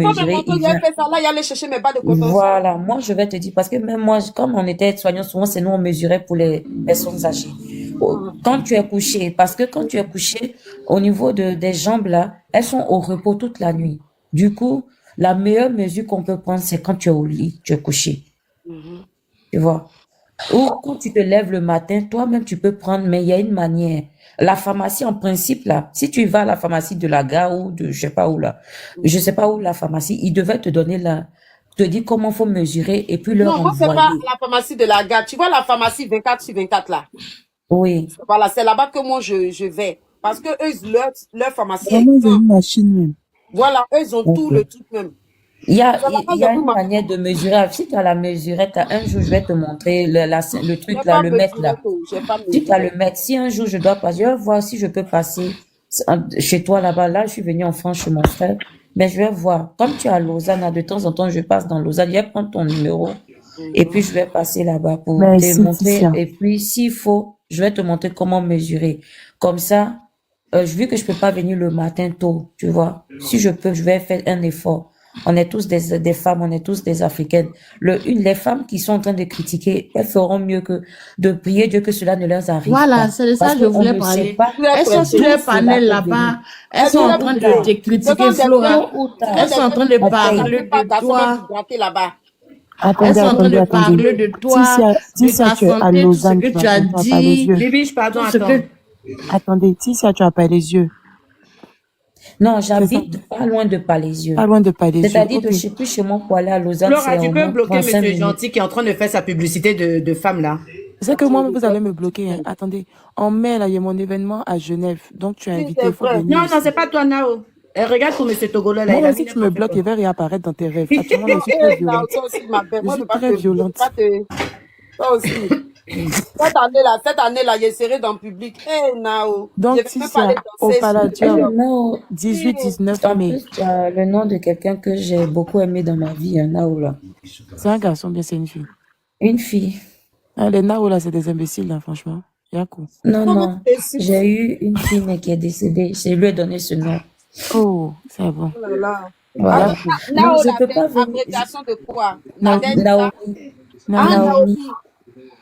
Quand le mesurer, contrôle il vient vient. faire ça, là, il y aller chercher mes bas de contention. Voilà, moi je vais te dire, parce que même moi, comme on était soignants, souvent c'est nous on mesurait pour les personnes âgées. Quand tu es couché, parce que quand tu es couché, au niveau des jambes là, elles sont au repos toute la nuit. Du coup, la meilleure mesure qu'on peut prendre, c'est quand tu es au lit, tu es couché, Mhm. tu vois. Ou quand tu te lèves le matin, toi-même tu peux prendre, mais il y a une manière. La pharmacie, en principe, là, si tu vas à la pharmacie de la gare ou de, je sais pas où la pharmacie, ils devaient te donner te dire comment faut mesurer et puis leur Non, moi, c'est pas envoyer. à la pharmacie de la gare. Tu vois la pharmacie 24 sur 24 là. Oui. Voilà, c'est là-bas que moi je vais. Parce que eux, leur pharmacie est Vraiment, ils ont grande. une machine même. Voilà, eux, ils ont tout le Ok. truc même. C'est Il là-bas y que j'ai a pris une ma. manière de mesurer. Si tu as la mesurette, un jour, je vais te montrer le Je n'ai truc là, pas le mètre mesuré là. tout. Je n'ai pas Si tu as mesuré. le mètre, si un jour je dois passer, je vais voir si je peux passer chez toi là-bas. Là, je suis venue en France chez mon frère. Mais je vais voir. Comme tu es à Lausanne, là, de temps en temps, je passe dans Lausanne. Je vais prendre ton numéro et puis Mhm. je vais passer là-bas pour te Merci, montrer. Ticia. Et puis, s'il faut, je vais te montrer comment mesurer. Comme ça, vu que je peux pas venir le matin tôt, tu vois. Si je peux, je vais faire un effort. On est tous des femmes, on est tous des Africaines. Les femmes qui sont en train de critiquer, elles feront mieux que de prier Dieu que cela ne leur arrive Voilà, pas. c'est de Parce ça que je qu'on voulais ne sait parler. pas Tu es Elles sont sur pressé. d'où leur cela panel peut venir. là-bas. Elles Et sont tu en es Tôt ou train pressé. de tard, te Ce critiquer, sont des vrais, Flora. tôt ou ce sont Elles tard, sont des en vrais train de on garçons. Ça paye. parler n'arrive pas de un garçon même toi. pour gratter là-bas. Elles Attendez, sont en train attendez, de attendez. parler de toi, Ticia, de Ticia, ta tu es à santé, tout ce Lausanne, que tu tu vas as pas les dit, yeux. Bibiche, pardon, tout ce attends. que... Attendez, Ticia, tu as pas les yeux. Non, C'est ça? j'habite pas loin de Pas Palaisieux. loin de pas les yeux. C'est-à-dire de Ok. chez plus chez moi pour aller à Lausanne, Flora, c'est tu au peux moins bloquer 35 Monsieur minutes. Gentil qui est en train de faire sa publicité de femme là. C'est que moi, vous allez me bloquer. Hein. Attendez. En mai, là, il y a mon événement à Genève. Donc, tu es Oui, invité, c'est il faut vrai. venir Non, non, aussi. c'est pas toi, Nao. Regarde pour Monsieur Togolo là, Moi, il a même mis si tu n'importe me bloques, quoi. il va réapparaître dans tes rêves. Actuellement, là, Non, je suis très non, violente. toi aussi, ma belle. Je Moi, suis très je peux pas violente. te. Toi aussi. Cette année-là, j'ai serré dans le public. Eh, Nao. Je Donc, vais même pas aller Ticia, au danser sur le Palladium, podium. Non, 18-19 en mai. plus, tu as le nom de quelqu'un que j'ai beaucoup aimé dans ma vie, un Naoula. C'est un garçon, bien c'est une fille. Une fille. Hein, les Nao, là, c'est des imbéciles, là, franchement. Yakou. Non, Comment non. tu décides? J'ai eu une fille, mais qui est décédée. Je lui ai donné ce nom. Oh, c'est bon. Oh là là. Voilà. Attends, Yakou. Non, Nao, je là, peux c'est pas venir. abréviation de quoi? Naomi. Nadège. Naomi. Ah, Naomi. Naomi. Naomi.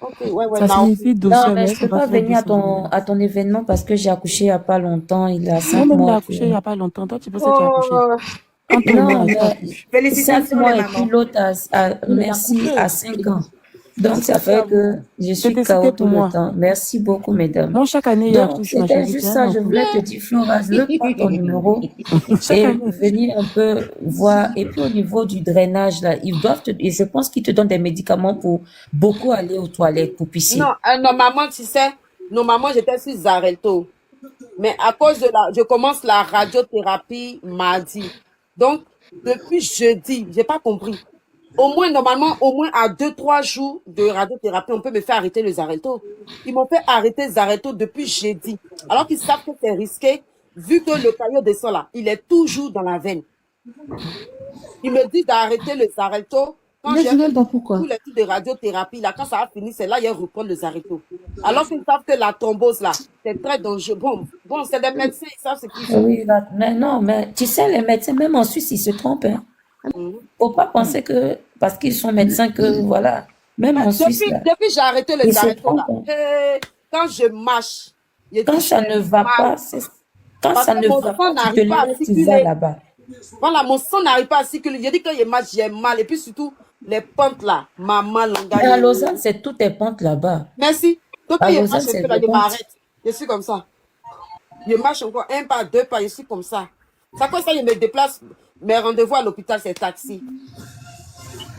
Ok, ouais, ouais, Ça Naomi. signifie Non, douceur, mais mais je elle, c'est peux pas pas très venir douce en général. à ton événement parce que j'ai accouché il y a pas longtemps. Il a cinq Moi-même, j'ai mois, tu accouché il vois. n'y a pas longtemps. Toi, tu penses que tu as accouché. Oh, Entre nous, Non, là, tu mais accouches. 5 Félicitations les mois et puis mamans. l'autre il est merci accouché. à 5 ans. Donc, ça Félicitations à fait vous. que je suis KO Félicité tout pour le moi. temps. Merci beaucoup, mesdames. Moi, chaque année, il Donc, accouche, ma c'était chérie. juste C'est un ça. Je enfant. voulais te dire, Flora, je veux prendre ton numéro Chaque et année. venir un peu voir. Et puis, au niveau du drainage, là, et je pense qu'ils te donnent des médicaments pour beaucoup aller aux toilettes, pour Non, pisser. normalement, tu sais, normalement, j'étais sur Xarelto. Mais à cause de je commence la radiothérapie mardi. Donc, depuis jeudi, j'ai pas compris. Au moins, normalement, au moins à 2, 3 jours de radiothérapie, on peut me faire arrêter le Xarelto. Ils m'ont fait arrêter le Xarelto depuis jeudi. Alors qu'ils savent que c'est risqué, vu que le caillot descend là, il est toujours dans la veine. Ils me disent d'arrêter le Xarelto. Quand Mais j'ai je fait n'aime pas pourquoi. tous les trucs de radiothérapie, là, quand ça a fini, c'est là qu'ils reprennent le Xarelto. Alors qu'ils savent que la thrombose, là, c'est très dangereux. Bon, c'est des médecins, ils savent ce qu'ils font. Oui, là, mais non, mais tu sais, les médecins, même en Suisse, ils se trompent, hein. Mhm. Faut pas penser que, parce qu'ils sont médecins que, voilà. Même Mais en Suisse, là, depuis que j'ai arrêté le ils se Xarelto, trompent, là, hein. quand je marche, je Quand dis ça ne j'ai va mal. pas, quand Parce ça que ne mon va sang pas, tu te n'arrive pas à lèves, tu vas circuler. là-bas. Voilà, mon sang n'arrive pas à circuler. Je dis quand je marche, j'ai mal. Et puis surtout, les pentes là, maman, Mais à langage. Lausanne, c'est toutes les pentes là-bas. Merci. Donc quand À je Lausanne, marche un c'est peu là, des je pentes. m'arrête. Je suis comme ça. Je marche encore un pas, deux pas, je suis comme ça. C'est quoi ça, je me déplace. Mes rendez-vous à l'hôpital, c'est taxi.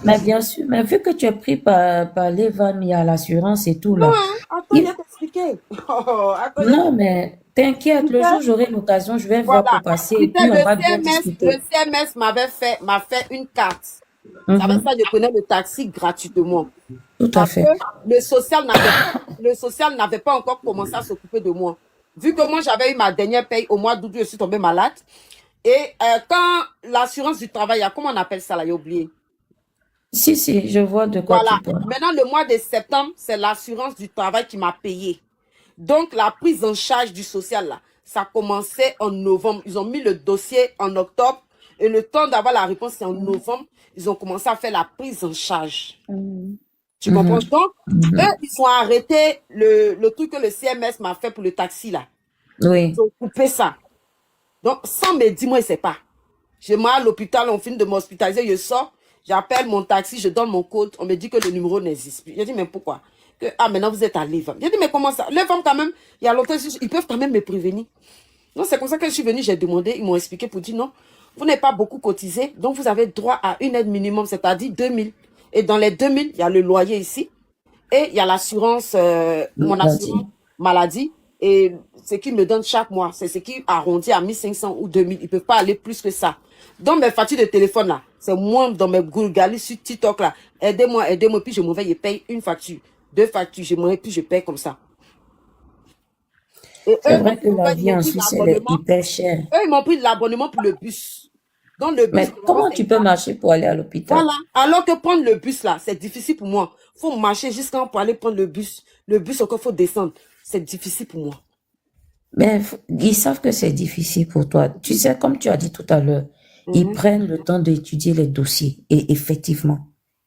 Mais bien sûr, mais vu que tu es pris par l'EVAM, il y a l'assurance et tout Non, là. hein? Attends, je Il- vais t'expliquer. Oh, attends, Non, mais t'inquiète, tu le sais, jour où j'aurai l'occasion, je vais voir voilà. pour passer Tu et sais, puis on va bien Le discuter. CMS m'a fait une carte. Ça veut dire Mhm. que je prenais le taxi gratuitement. Tout à Parce que fait. le social n'avait pas encore commencé à s'occuper de moi. Vu que moi, j'avais eu ma dernière paye au mois d'août, je suis tombée malade. Et quand l'assurance du travail, comment on appelle ça là, j'ai oublié. Si, si, je vois de quoi tu Voilà. parles. Maintenant, le mois de septembre, c'est l'assurance du travail qui m'a payé. Donc, la prise en charge du social, là, ça commençait en novembre. Ils ont mis le dossier en octobre. Et le temps d'avoir la réponse, c'est en novembre. Ils ont commencé à faire la prise en charge. Tu comprends? Mhm. Donc, Mhm. eux, ils ont arrêté le truc que le CMS m'a fait pour le taxi, là. Oui. Ils ont coupé ça. Donc, sans me dire, moi, je ne sais pas. Je vais à l'hôpital, on finit de m'hospitaliser, je sors, j'appelle mon taxi, je donne mon code, on me dit que le numéro n'existe plus. Je dis, mais pourquoi? Maintenant, vous êtes à l'EVAM. Je dis, mais comment ça? L'EVAM, quand même, il y a longtemps, ils peuvent quand même me prévenir. Donc, c'est comme ça que je suis venue, j'ai demandé, ils m'ont expliqué pour dire, non, vous n'avez pas beaucoup cotisé, donc vous avez droit à une aide minimum, c'est-à-dire 2000. Et dans les 2000, il y a le loyer ici, et il y a l'assurance, mon assurance maladie, et ce qu'ils me donnent chaque mois, c'est ce qui arrondit à 1500 ou 2000. Ils ne peuvent pas aller plus que ça. Donc, mes factures de téléphone, là, c'est moi dans mes gourgalis sur TikTok, là. Aidez-moi, puis je m'en vais, je paye une facture, 2 factures, je m'en vais, puis je paye comme ça. Et C'est eux, vrai que la vie en Suisse, elle est hyper chère. eux, ils m'ont pris l'abonnement pour le bus. Dans le bus, Mais comment tu peux marcher pour aller à l'hôpital? voilà. Alors que prendre le bus, là, c'est difficile pour moi. Il faut marcher jusqu'à pour aller prendre le bus. Le bus, encore, il faut descendre. C'est difficile pour moi. Mais ils savent que c'est difficile pour toi. Tu sais, comme tu as dit tout à l'heure, ils prennent le temps d'étudier les dossiers. Et effectivement,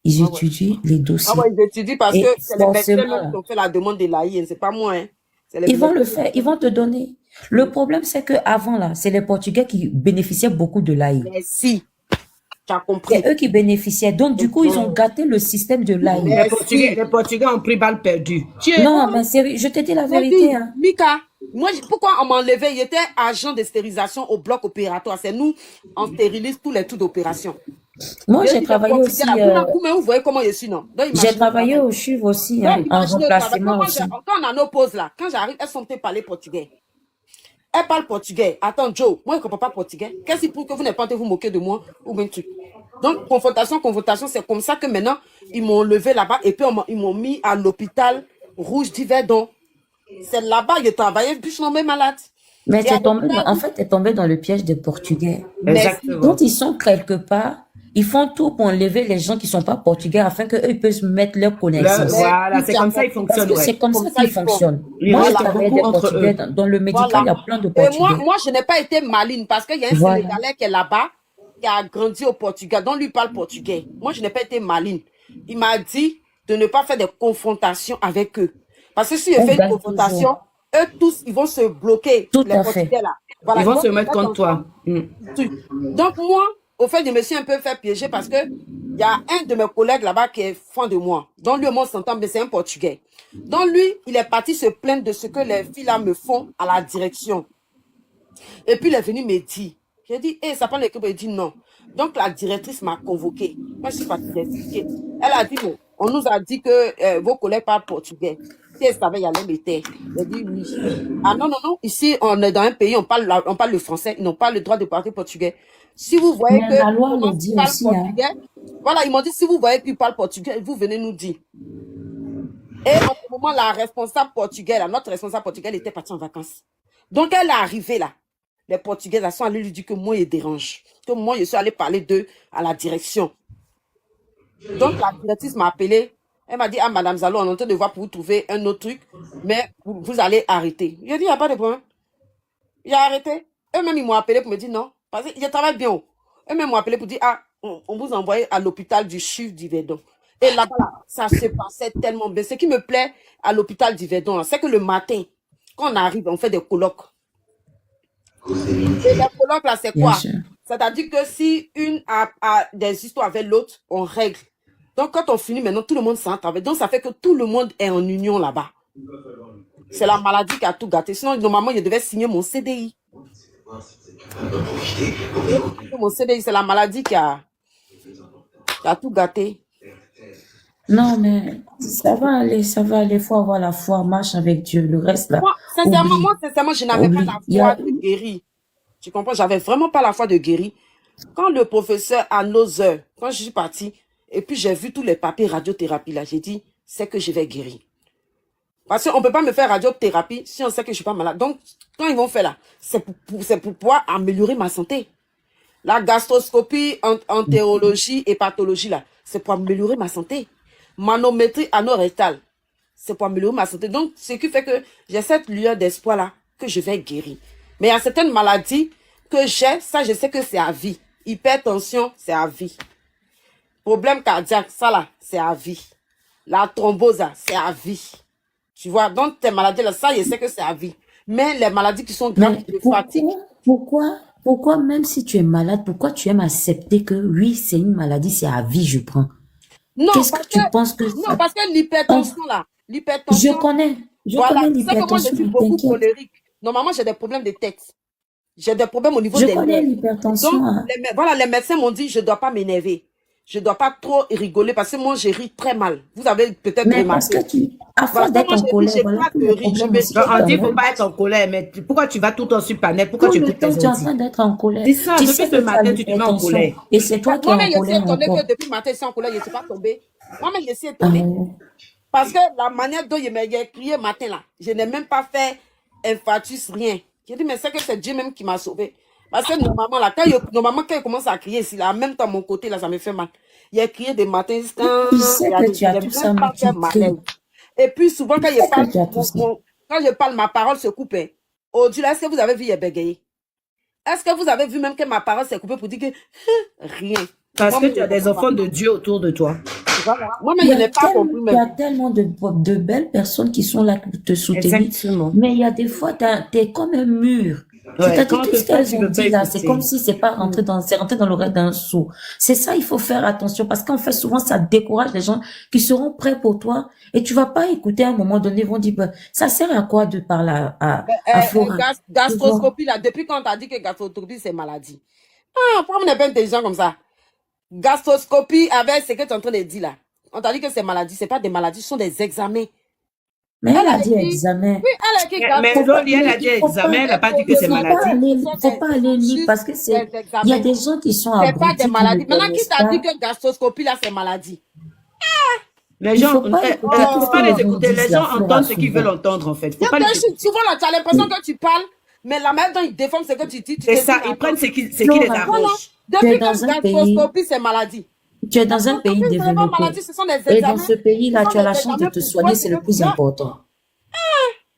ils étudient les dossiers. Ah ouais, ils étudient parce Et que c'est les médecins forcément, même qui ont fait la demande de l'AI, c'est pas moi, hein. C'est les ils vont le médecins. faire, ils vont te donner. Le problème, c'est que avant là, c'est les Portugais qui bénéficiaient beaucoup de l'AI. Mais si, tu as compris. C'est eux qui bénéficiaient. Donc, du coup, ils ont gâté le système de l'AI. Mais Les Portugais ont pris balle perdue. Non, mais sérieux, je te dis la J'ai dit, vérité, hein. Mika, moi, pourquoi on m'a enlevé? J'étais agent de stérilisation au bloc opératoire. C'est nous, on stérilise tous les trucs d'opération. Moi, J'ai j'ai dit, travaillé les aussi, Portugais, là, vous voyez comment je suis, non? Donc, j'ai imaginez le travaillé travail. au CHUV aussi, Donc, hein, en imaginez le travail. remplacement Quand, aussi. quand on a nos pauses là, quand j'arrive, elles sont peut-être parler portugais. Elle parle portugais. Attends, Joe, moi, je ne comprends pas portugais. Qu'est-ce qui prouve que vous n'êtes pas en train de vous moquer de moi ou bien truc? Donc, confrontation, c'est comme ça que maintenant, ils m'ont levé là-bas et puis ils m'ont mis à l'hôpital Rouge d'Yverdon. C'est là-bas que je travaillais, puis je suis tombée malade. Mais Et à en fait, t'es tombé dans le piège des Portugais. Exactement. Quand ils sont quelque part, ils font tout pour enlever les gens qui sont pas portugais afin qu'eux ils puissent mettre leurs connaissances. Voilà, c'est comme ça qu'ils Parce fonctionnent. que Ouais. c'est comme Comme ça ça, qu'ils ils font. fonctionnent. Ils Moi, je restent travaillais beaucoup des entre Portugais. eux. Dans le médical, il y a plein de Et Portugais. moi, je n'ai pas été maline parce qu'il y a un Voilà. Sénégalais qui est là-bas, qui a grandi au Portugal, dont lui parle portugais. Moi, je n'ai pas été maline. Il m'a dit de ne pas faire des confrontations avec eux. Parce que si je On fais une gagne confrontation, toujours. eux tous, ils vont se bloquer. Tout Les à fait. Portugais, là. Voilà, Ils vont se se mettre contre toi. truc. Donc, moi, au fait, je me suis un peu fait piéger parce que il y a un de mes collègues là-bas qui est fan de moi. Donc, lui, on s'entend, mais c'est un Portugais. Donc, lui, il est parti se plaindre de ce que les filles là me font à la direction. Et puis, il est venu me dire. J'ai dit, hé, ça prend l'équipe. Il dit non. Donc, la directrice m'a convoqué. Moi, je suis partie d'expliquer. Elle a dit, mais on nous a dit que vos collègues parlent portugais. Si elle savait, il allait m'aider. J'ai dit oui. Ah non, non, non. Ici, on est dans un pays, on parle le français. Ils n'ont pas le droit de parler portugais. Si vous voyez Mais que la loi le comment dit ils parlent aussi, hein. portugais, voilà, ils m'ont dit, si vous voyez qu'ils parlent portugais, vous venez nous dire. Et en ce moment, la responsable portugaise, là, notre responsable portugais, elle était partie en vacances. Donc, elle est arrivée là. Les Portugais, elles sont allées lui dire que moi, il dérange. Que moi, je suis allée parler d'eux à la direction. Donc, la directrice m'a appelé. Elle m'a dit, ah, Madame Zalo, on est en train de voir pour vous trouver un autre truc, mais vous allez arrêter. J'ai dit, il n'y a pas de problème. J'ai arrêté. Eux-mêmes, ils m'ont appelé pour me dire non. Parce que je travaille bien. Eux-mêmes m'ont appelé pour dire, ah, on vous envoie à l'hôpital du CHUV d'Yverdon. Et là-bas, là, ça se passait tellement bien. Ce qui me plaît à l'hôpital d'Yverdon, c'est que le matin, quand on arrive, on fait des colloques. Et les colloques, là, c'est Bien quoi? sûr. C'est-à-dire que si une a des histoires avec l'autre, on règle. Donc, quand on finit maintenant, tout le monde s'entend avec. Donc, ça fait que tout le monde est en union là-bas. C'est la maladie qui a tout gâté. Sinon, normalement, je devais signer mon CDI. Mon CDI, c'est la maladie qui a tout gâté. Non, mais ça va aller, ça va aller. Faut avoir la foi, marche avec Dieu. Le reste là, Sincèrement, je n'avais pas oublie. la Il y foi a, de guérir. Tu comprends? J'avais vraiment pas la foi de guérir. Quand le professeur, à nos heures, quand je suis partie, et puis j'ai vu tous les papiers radiothérapie là, j'ai dit, c'est que je vais guérir. Parce qu'on ne peut pas me faire radiothérapie si on sait que je ne suis pas malade. Donc, quand ils vont faire là, c'est pour pouvoir améliorer ma santé. La gastroscopie, entérologie et pathologie là, c'est pour améliorer ma santé. Manométrie anorectale, c'est pour améliorer ma santé. Donc, ce qui fait que j'ai cette lueur d'espoir là, que je vais guérir. Mais il y a certaines maladies que j'ai, ça je sais que c'est à vie. Hypertension, c'est à vie. Problème cardiaque, ça là, c'est à vie. La thrombose, c'est à vie. Tu vois, donc tes maladies là, ça, je sais que c'est à vie. Mais les maladies qui sont graves, Mais qui te fatiguent, pourquoi, même si tu es malade, pourquoi tu aimes accepter que oui, c'est une maladie, c'est à vie, je prends? non, Qu'est-ce que parce que, tu penses que non, ça... parce que Oh, l'hypertension là, je l'hypertension, connais, je voilà, connais tu sais que moi je l'hypertension, suis ne beaucoup t'inquiète. colérique. Normalement, j'ai des problèmes de tête. J'ai des problèmes au niveau Je des connais nerfs. l'hypertension, Donc, hein. voilà, les médecins m'ont dit, je ne dois pas m'énerver. Je ne dois pas trop rigoler parce que moi, je ris très mal. Vous avez peut-être Mais parce remarqué. que à Voilà, force quand d'être moi en je ris, colère, voilà j'éclate tous de les rire. Je problèmes me aussi Non, qui on dit, il ne faut t'amènent. pas être en colère, mais pourquoi tu vas tout le temps sur Planète? Pourquoi Tout tu le écoutes temps, tes tu es en train ordi? d'être en colère. C'est ça, Tu depuis sais ce que tu as matin, tu te mets en l'hypertension colère. et c'est toi qui es Moi-même, en je suis colère étonnée que encore. depuis le matin, je suis en colère, je ne suis pas tombée. Moi-même, je suis Ah, étonnée. Parce que la manière dont j'ai crié matin là, je n'ai même pas fait infarctus, rien. J'ai dit, mais c'est que c'est Dieu même qui m'a sauvé. Parce que normalement, là, normalement, quand il commence à crier ici, là, en même temps, mon côté, là, ça me fait mal. Il a crié des matins, tu sais que tu je as n'ai tout ça, même mais pas fait tu malaise. cries. Et puis, souvent, Tu quand je sais parle, que tu as tout ça. quand je parle, ma parole se coupe. Hein. Au-delà, est-ce que vous avez vu, il a bégayé? Est-ce que vous avez vu même que ma parole s'est coupée pour dire que rien? Parce que Moi-même, tu je as ne des comprends pas. enfants de Dieu autour de toi. Voilà. Moi-même, je n'ai pas compris Il y même. a tellement de belles personnes qui sont là pour te soutenir, Exactement. mais il y a des fois, t'es comme un mur. Ouais, C'est-à-dire, quand on tout te ce parle, qu'elles tu ont ne peux pas dit là, c'est comme écouter. si c'est rentré dans l'oreille d'un sourd. C'est ça, il faut faire attention parce qu'en fait, souvent, ça décourage les gens qui seront prêts pour toi et tu vas pas écouter à un moment donné, ils vont dire, bah, ça sert à quoi de parler à Flora? Tu vois? Gastroscopie, là, depuis quand on t'a dit que gastroscopie, c'est maladie? Ah, pourquoi on n'est pas intelligent comme ça? Gastroscopie avec ce que tu es en train de dire là. On t'a dit que c'est maladie. Ce n'est pas des maladies, ce sont des examens. Mais elle Elle a a dit écrit, examen. oui, elle a écrit Mais Faut pas, Loli, elle gastroscopie. a dit il faut pas, examen, elle n'a pas dit que il c'est Écoutez, faut pas maladie. ce aller, sont faut pas aller lire juste parce que des il y a examens. des gens qui sont Ce n'est pas des abrutis qui ne maladies. Maintenant, qui connaissent t'a dit pas. que gastroscopie, là, c'est maladie? Les Il gens, faut pas écouter tout faut ce que pas les les gens écouter. disent Les là, gens Flora, entendent ce qu'ils veulent souvent. entendre, en fait. Faut Bien pas les écouter. souvent, là, tu as l'impression que tu parles, mais la manière dont ils défendent ce que tu dis, tu C'est te dis, ça, mais ils prennent attends. ce qui les Flora, Voilà. arrange. tu es Depuis quand dans un pays, gastroscopie, c'est maladie? tu es dans un pays Gastroscopie, ce n'est pas développé. maladie, ce sont des Et dans examens. ce Ce pays-là, sont tu as la des chance de examens te pour voir soigner, ce c'est le que tu plus as. important.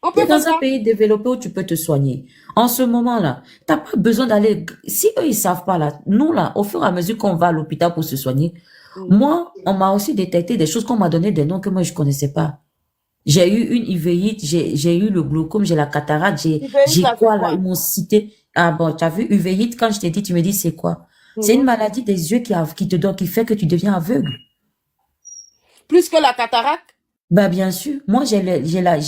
On Tu peut es faire dans un ça. pays développé où tu peux te soigner. En ce moment-là, t'as pas besoin d'aller, si eux ils savent pas là, nous là, au fur et à mesure qu'on va à l'hôpital pour se soigner, moi, on m'a aussi détecté des choses qu'on m'a donné des noms que moi je connaissais pas. J'ai eu une uvéite, j'ai eu le glaucome, j'ai la cataracte, Uvéite, j'ai là, c'est quoi là, quoi? ils m'ont cité. Ah bon, tu as vu uvéite, quand je t'ai dit, tu me dis c'est quoi? C'est une maladie des yeux qui te donne, qui fait que tu deviens aveugle. Plus que la cataracte? Ben, bien sûr. Moi, j'ai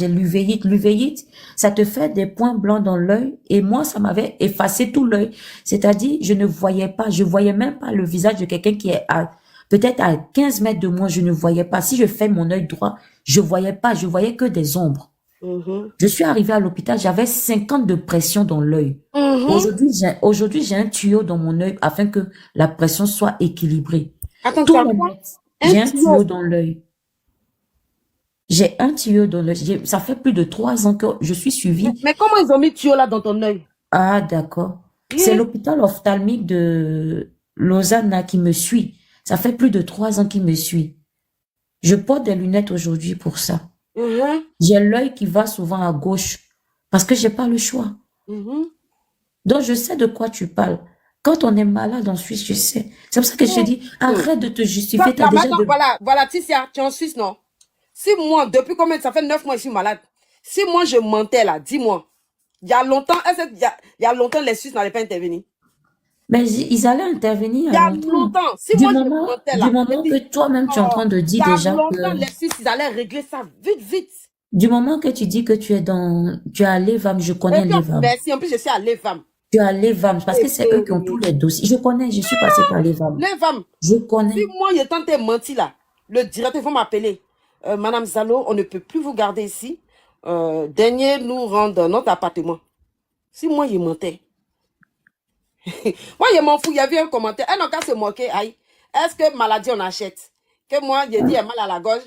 l'uvéite. L'uvéite, ça te fait des points blancs dans l'œil. Et moi, ça m'avait effacé tout l'œil. C'est-à-dire, je ne voyais pas, je voyais même pas le visage de quelqu'un qui est peut-être à 15 mètres de moi, je ne voyais pas. Si je fais mon œil droit, je voyais pas, je voyais que des ombres. Je suis arrivée à l'hôpital, j'avais 50 de pression dans l'œil. Aujourd'hui, j'ai un tuyau dans mon œil afin que la pression soit équilibrée. Attends, Tous tu as les quoi? médecins, j'ai un tuyau tuyau. dans l'œil. J'ai un tuyau dans l'œil. Ça fait plus de 3 ans que je suis suivie. Mais comment ils ont mis tuyau là dans ton œil? Ah, d'accord. C'est l'hôpital ophtalmique de Lausanne là, qui me suit. Ça fait plus de 3 ans qu'il me suit. Je porte des lunettes aujourd'hui pour ça. J'ai l'œil qui va souvent à gauche parce que j'ai pas le choix. Donc, je sais de quoi tu parles. Quand on est malade en Suisse, je sais. C'est pour ça que je te dis, arrête de te justifier. T'as déjà Maintenant, voilà, Ticia, tu es en Suisse, non? Si moi, depuis combien, ça fait 9 mois que je suis malade. Si moi je mentais là, dis-moi. Il y a longtemps, il y a longtemps, les Suisses n'allaient pas intervenir. Mais ils allaient intervenir Il y a longtemps. longtemps. Si Du moi je moment, mentais du là, moment que toi-même tu es en train de il y dire a déjà longtemps, que, les Suisses, ils allaient régler ça vite, vite. du moment que tu dis que tu es à l'EVAM, je connais Et puis, l'EVAM. merci, en plus, je suis à l'EVAM. Tu es à l'EVAM parce que c'est eux qui ont tous les dossiers. Je connais, je suis passée par l'EVAM. L'EVAM. Je Si connais. moi, je tentais de mentir là, le directeur va m'appeler. Madame Zalo, on ne peut plus vous garder ici. Dernier nous rendre notre appartement. Si moi, je mentais. Moi, je m'en fous. Il y avait un commentaire. Elle n'a qu'à se moquer. Aïe. Est-ce que maladie, on achète? Que moi, j'ai dit, elle a mal à la gorge.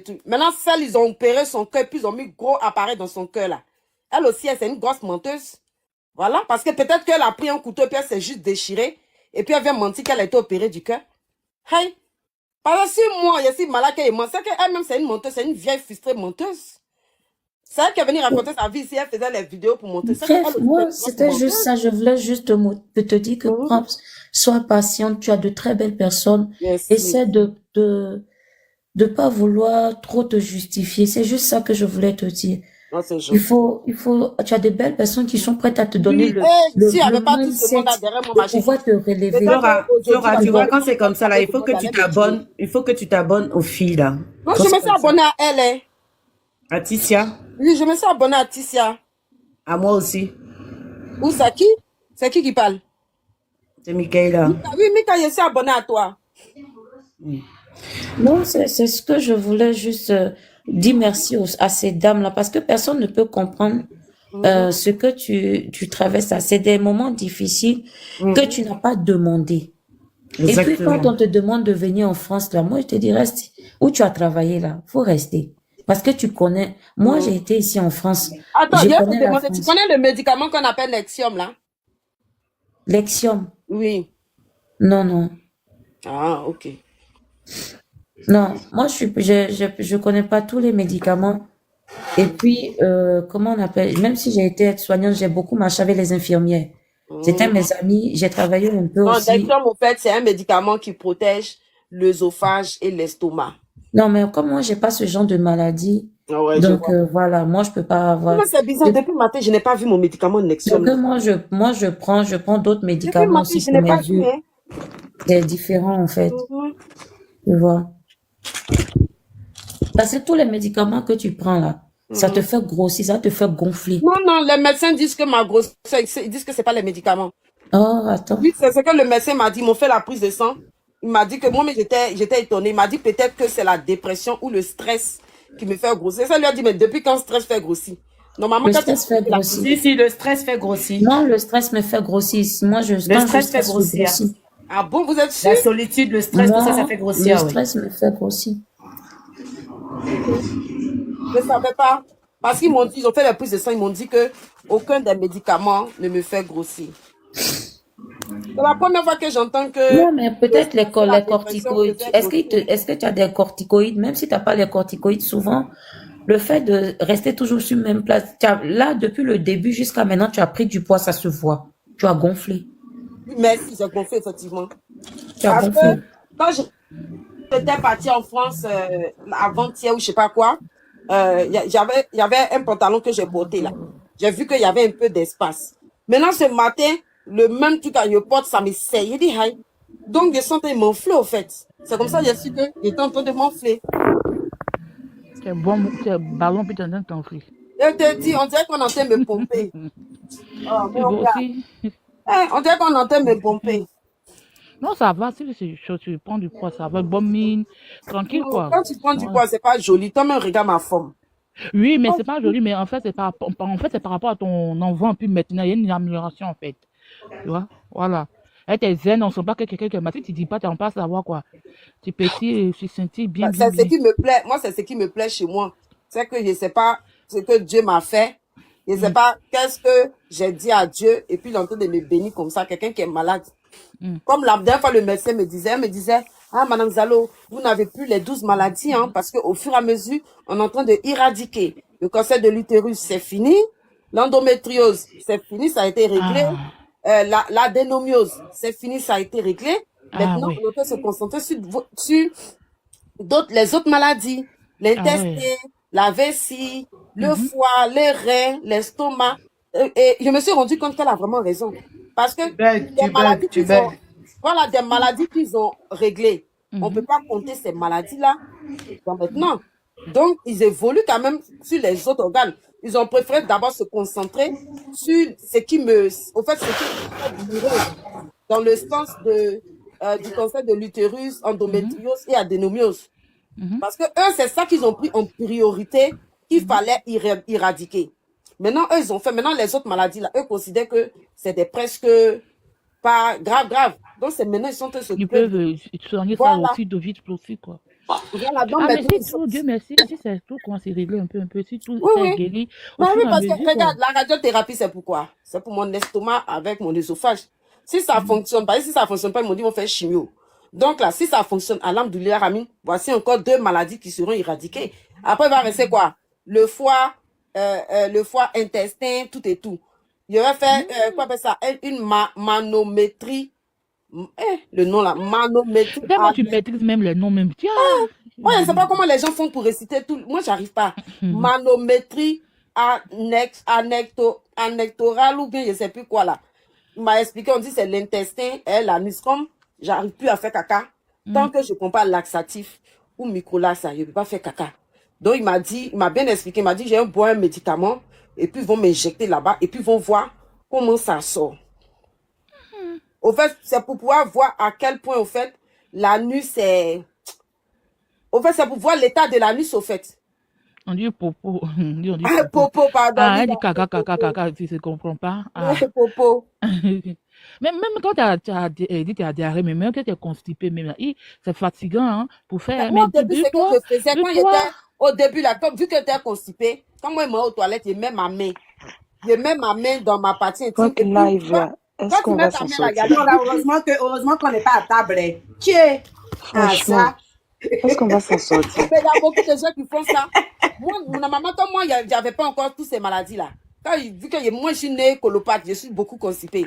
Tout. Maintenant, celle, ils ont opéré son cœur, puis ils ont mis gros appareil dans son cœur là. Elle aussi, c'est une grosse menteuse. Voilà. Parce que peut-être qu'elle a pris un couteau, puis elle s'est juste déchirée. Et puis elle vient mentir qu'elle a été opérée du cœur. Hey. Parce que si moi, je suis malade, qu'elle ment, c'est qu'elle-même, c'est une menteuse, c'est une vieille frustrée menteuse. C'est elle qui est venue raconter sa vie ici, elle faisait les vidéos pour montrer. C'est qu'elle Bref, aussi, moi, elle commence c'était pour juste mentir. ça. Je voulais juste te dire que Mhm. sois patiente. Tu as de très belles personnes. Merci. Essaie de pas vouloir trop te justifier. C'est juste ça que je voulais te dire. Non, c'est Il gentil. tu as des belles personnes qui sont prêtes à te donner Oui, si il n'y avait le pas tout ce mindset monde-là derrière moi, de ma chérie, pouvoir te relever. peut-être Flora, qu'aujourd'hui, Flora, la tu vois, plupart quand des c'est gens comme ça, là, qui il faut tout que le monde tu allait me tuer. t'abonnes. Il faut que tu t'abonnes aux filles, là. Non, Quand je c'est me suis comme ça. abonnée à elle. Hein. À Ticia, Oui, je me suis abonnée à Ticia. à moi aussi. Ou c'est qui? C'est qui parle? C'est Michaela. Mika, oui, Mika, je suis abonnée à toi. Non, c'est ce que je voulais juste dire merci à ces dames-là parce que personne ne peut comprendre ce que tu traverses. C'est des moments difficiles que tu n'as pas demandé. Et puis quand Exactement. on te demande de venir en France, là, moi je te dis reste où tu as travaillé là, faut rester. Parce que tu connais, moi j'ai été ici en France, Attends, je il y a connais la tu France. connais le médicament qu'on appelle Nexium, là? Lexium, Oui. non, non. Ah, ok. Non, moi je connais pas tous les médicaments. Et puis, comment on appelle, même si j'ai été aide-soignante, j'ai beaucoup marché avec les infirmières. C'était mes amis, j'ai travaillé un peu Non, aussi. Nexium, en fait, c'est un médicament qui protège l'œsophage et l'estomac. Non, mais comme moi, j'ai pas ce genre de maladie, Ah ouais, je donc vois. voilà, moi je peux pas avoir. Moi, c'est bizarre. De- Depuis le matin, je n'ai pas vu mon médicament Nexium. Donc moi je prends d'autres Depuis le médicaments matin, aussi je pour n'ai mes pas vu. yeux. Hein. C'est différent en fait, Mhm. tu vois. Parce que tous les médicaments que tu prends là, ça te fait grossir, ça te fait gonfler. Non, non, les médecins disent que ma grossesse, ils disent que c'est pas les médicaments. Oh, attends. Oui, c'est ce que le médecin m'a dit. Ils m'ont fait la prise de sang. Il m'a dit que moi, mais j'étais étonnée. Il m'a dit peut-être que c'est la dépression ou le stress qui me fait grossir. Ça lui a dit, mais depuis quand le stress fait grossir? Normalement, Le quand tu stress fait grossir. Si, le stress fait grossir. Non, le stress me fait grossir. Moi, Le quand je stress fait stresse, je grossir. grossis. Ah bon, vous êtes sûr? La solitude, le stress, tout ça, ça Moi, fait le grossir, oui. stress me fait grossir. Je ne savais pas. Parce qu'ils m'ont dit, ils ont fait la prise de sang, ils m'ont dit que aucun des médicaments ne me fait grossir. C'est la première fois que j'entends que Non, mais peut-être le stress et la les dépression corticoïdes. faisaient Est-ce grossir. que tu as des corticoïdes? Même si tu n'as pas les corticoïdes, souvent, le fait de rester toujours sur une même place, là, depuis le début jusqu'à maintenant, tu as pris du poids, ça se voit. Tu as gonflé. Merci, j'ai gonflé, effectivement. Tu as Parce que gonflé. quand j'étais partie en France avant-hier ou je sais pas quoi, il y avait un pantalon que j'ai porté là. J'ai vu qu'il y avait un peu d'espace. Maintenant, ce matin, le même truc que je porte, ça me serre. Il dit, Aïe. Donc, je sentais m'enfler, au fait. C'est comme ça que j'ai su que j'étais en train de m'enfler. C'est bon, c'est ballon, puis t'es en train de t'enfler. Je te dis, on dirait qu'on est en train de me pomper. Oh, mais Tu on regarde. grossis. On dirait qu'on est en train de me pomper. Non, ça va, si c'est chaud, tu prends du poids, ça va, bonne mine, tranquille, quoi. Quand tu prends du Voilà. poids, c'est pas joli. Toi-même, regarde ma forme. Oui, mais c'est pas joli, mais en fait, c'est c'est par rapport à ton enfant, puis maintenant, il y a une amélioration, en fait. Tu vois? Voilà. Elle t'es zen, on ne sent pas que quelqu'un qui est matin, tu dis pas, tu n'en pas savoir, quoi. Tu es petit et tu sentis bien, bien, C'est ce bien. qui me plaît. Moi, c'est ce qui me plaît chez moi. C'est que je ne sais pas ce que Dieu m'a fait. Je ne sais pas qu'est-ce que j'ai dit à Dieu. Et puis, il est en train de me bénir comme ça. Quelqu'un qui est malade. Comme la dernière fois, le médecin me disait, ah, Madame Zalo, vous n'avez plus les 12 maladies, hein, parce qu'au fur et à mesure, on est en train de éradiquer. Le cancer de l'utérus, c'est fini. L'endométriose, c'est fini, ça a été réglé. L'adénomiose, c'est fini, ça a été réglé. Ah Maintenant, oui. on peut se concentrer sur les autres maladies. L'intestin, Ah ouais. la vessie, le foie, les reins, l'estomac. Et je me suis rendu compte qu'elle a vraiment raison. Parce que des maladies qu'ils ont, voilà, des maladies qu'ils ont réglées. On ne peut pas compter ces maladies-là maintenant. Donc, ils évoluent quand même sur les autres organes. Ils ont préféré d'abord se concentrer sur ce qui me, au fait, ce qui me fait douloureuse dans le sens du cancer de l'utérus, endométriose et adénomiose. Parce que eux, c'est ça qu'ils ont pris en priorité qu'il fallait éradiquer. Maintenant, eux, ils ont fait. Maintenant, les autres maladies, là, eux considèrent que c'était presque pas grave. Donc, c'est maintenant, ils sont en train de Ils s'occuper. peuvent soigner ça Voilà. aussi, de vite, aussi, quoi. Voilà. Donc, Ah, mais maintenant, si ils sont... tout, Dieu merci, si c'est tout, comment c'est réglé un peu, si tout Oui, c'est oui. guéri au Mais fur oui, et à parce que, mesure, quoi. regarde, la radiothérapie, c'est pourquoi? C'est pour mon estomac avec mon œsophage. Si ça fonctionne pas, et si ça fonctionne pas, ils m'ont dit, ils vont faire chimio. Donc là, si ça fonctionne, alhamdoulilah, Rami, voici encore 2 maladies qui seront éradiquées. Après, il va rester quoi? Le foie, le foie, intestin, tout et tout. Je vais faire, quoi appelle ça, une manométrie. Le nom là, manométrie. Tellement tu maîtrises même les noms même. Tiens. Ouais, je ne sais pas comment les gens font pour réciter tout. Moi, j'arrive pas. Manométrie anectorale ou bien je ne sais plus quoi là. Il m'a expliqué, on dit c'est l'intestin et l'anus. Comme j'arrive plus à faire caca, tant que je ne prends pas laxatif ou microlax, je ne peux pas faire caca. Donc, il m'a bien expliqué, il m'a dit, j'ai boire un médicament et puis ils vont m'injecter là-bas et puis ils vont voir comment ça sort. Au fait, c'est pour pouvoir voir à quel point, au fait, l'anus est... Au fait, c'est pour voir l'état de l'anus, au fait. On dit popo. On dit Popo, pardon. Ah, elle dit caca, tu ne comprends pas. Ah. Popo. Même quand tu as dit que tu as diarrhée, mais même quand tu es constipé, même là, c'est fatigant hein, pour faire. Moi, au début, c'est que je faisais quand j'étais au début, là, vu que j'étais constipé, quand moi, je vais aux toilettes, je mets ma main. Je mets ma main dans ma partie intime. Votre live, là, est-ce qu'on va s'en sortir? Heureusement qu'on n'est pas à table. Tiens. Franchement, est-ce qu'on va s'en sortir? Mais il y a beaucoup de gens qui font ça. Moi, normalement, comme moi, il n'y avait pas encore toutes ces maladies-là. Vu que moi, je suis née colopathe, je suis beaucoup constipée.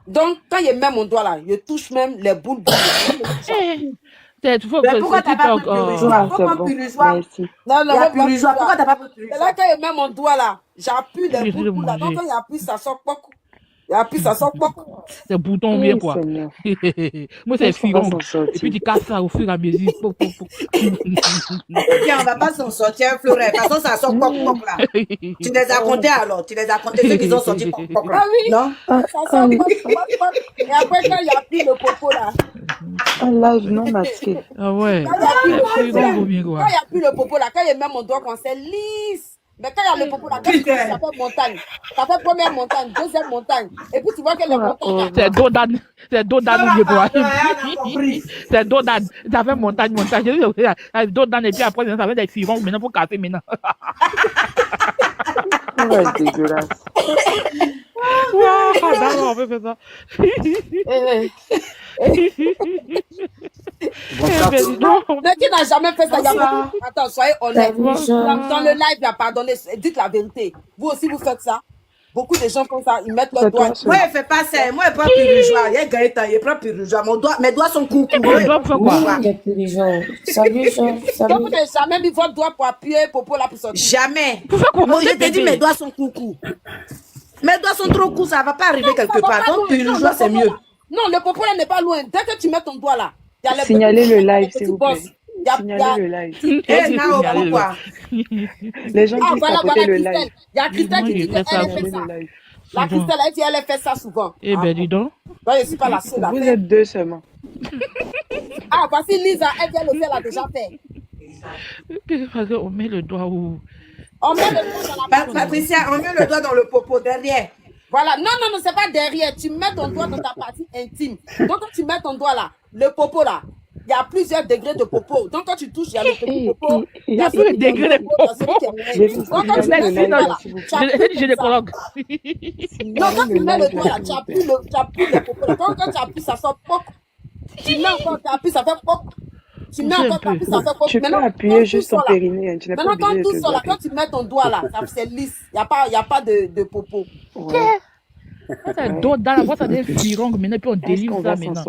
Donc, quand je mets mon doigt là, je touche même les boules. Mais pourquoi tu n'as pas pris Purgeois? Pourquoi Purgeois? Non, Il y a Purgeois. Pourquoi tu n'as pas pris C'est là Purgeois? quand je mets mon doigt là, j'appuie les boules là. Donc, quand j'appuie, ça sort pas. J'appuie, ça sort pas. C'est bouton bien quoi. Moi, c'est firon. Et puis, tu casses ça au fur et à mesure. Tiens, on va pas s'en sortir, Florent. De toute façon, ça sort pop là. Tu les as comptés alors. Tu les as comptés ceux qui ont sorti pop là. Ah oui. Non? Ça sort pop. Et après, quand il appuie le popo là. Un live non masqué. Ah ouais. Quand il appuie le popo là, quand il met mon doigt quand c'est lisse. Mais quand il y a le popo là, quand ça fait montagne. Ça fait première montagne, deuxième montagne. Et puis tu vois que les montagnes. C'est Dodan ou quoi. C'est Dodan. Ça fait montagne. Dodan et puis après, ça fait des firons maintenant pour casser maintenant. Ouais, dégueulasse. D'accord, on peut faire ça. Mais qui n'a jamais fait ça? Attends, soyez honnête. Dans le live, là, pardonnez, dites la vérité. Vous aussi, vous faites ça? Beaucoup de gens font ça, ils mettent leurs doigts. Moi, je ne fais pas ça. Moi, je prends Purgeois. Il y a Gaëtan, il prend Purgeois. Mes doigts sont coucous. Mes doigts font quoi? Salut, Jean. Donc, vous n'avez jamais mis votre doigt pour appuyer popo là pour sortir? Jamais. Moi, je te dis, mes doigts sont coucous. Mes doigts sont trop courts, ça ne va pas arriver quelque part. Donc, Purgeois, c'est mieux. Non, le popo là n'est pas loin. Dès que tu mets ton doigt là, il y a signalez le live, s'il vous plaît. Signalez le live. Pourquoi? Les gens disent tapoter le live. Il y a Christelle qui dit qu'elle fait ça. La Christelle, elle dit elle fait ça souvent. Eh ben, dis donc. Je ne suis pas la seule à faire. Vous êtes deux seulement. Ah, voici Lisa, elle vient le faire, elle a déjà fait. On met le doigt où? On met le doigt dans la popo. Patricia, on met le doigt dans le popo, derrière. Voilà, non, c'est pas derrière. Tu mets ton doigt dans ta partie intime. Donc, quand tu mets ton doigt là, le popo là, il y a plusieurs degrés de popo. Donc, quand tu touches, il y a le petit popo. Il y a plus de degrés de popo. Donc, quand tu mets le doigt là, je gynécologue. Non, quand tu mets le doigt là, tu appuies le popo là. Quand tu appuies, ça sort pop. Tu mets encore, tu appuies, ça fait pop. Tu mets encore, tu appuies, ça fait pop. Tu peux appuyer juste ton périnée. Maintenant, quand tout sort là, quand tu mets ton doigt là, c'est lisse. Il n'y a pas de popo. Ça dans la voix, ça devient firon, maintenant, puis on délivre ça maintenant.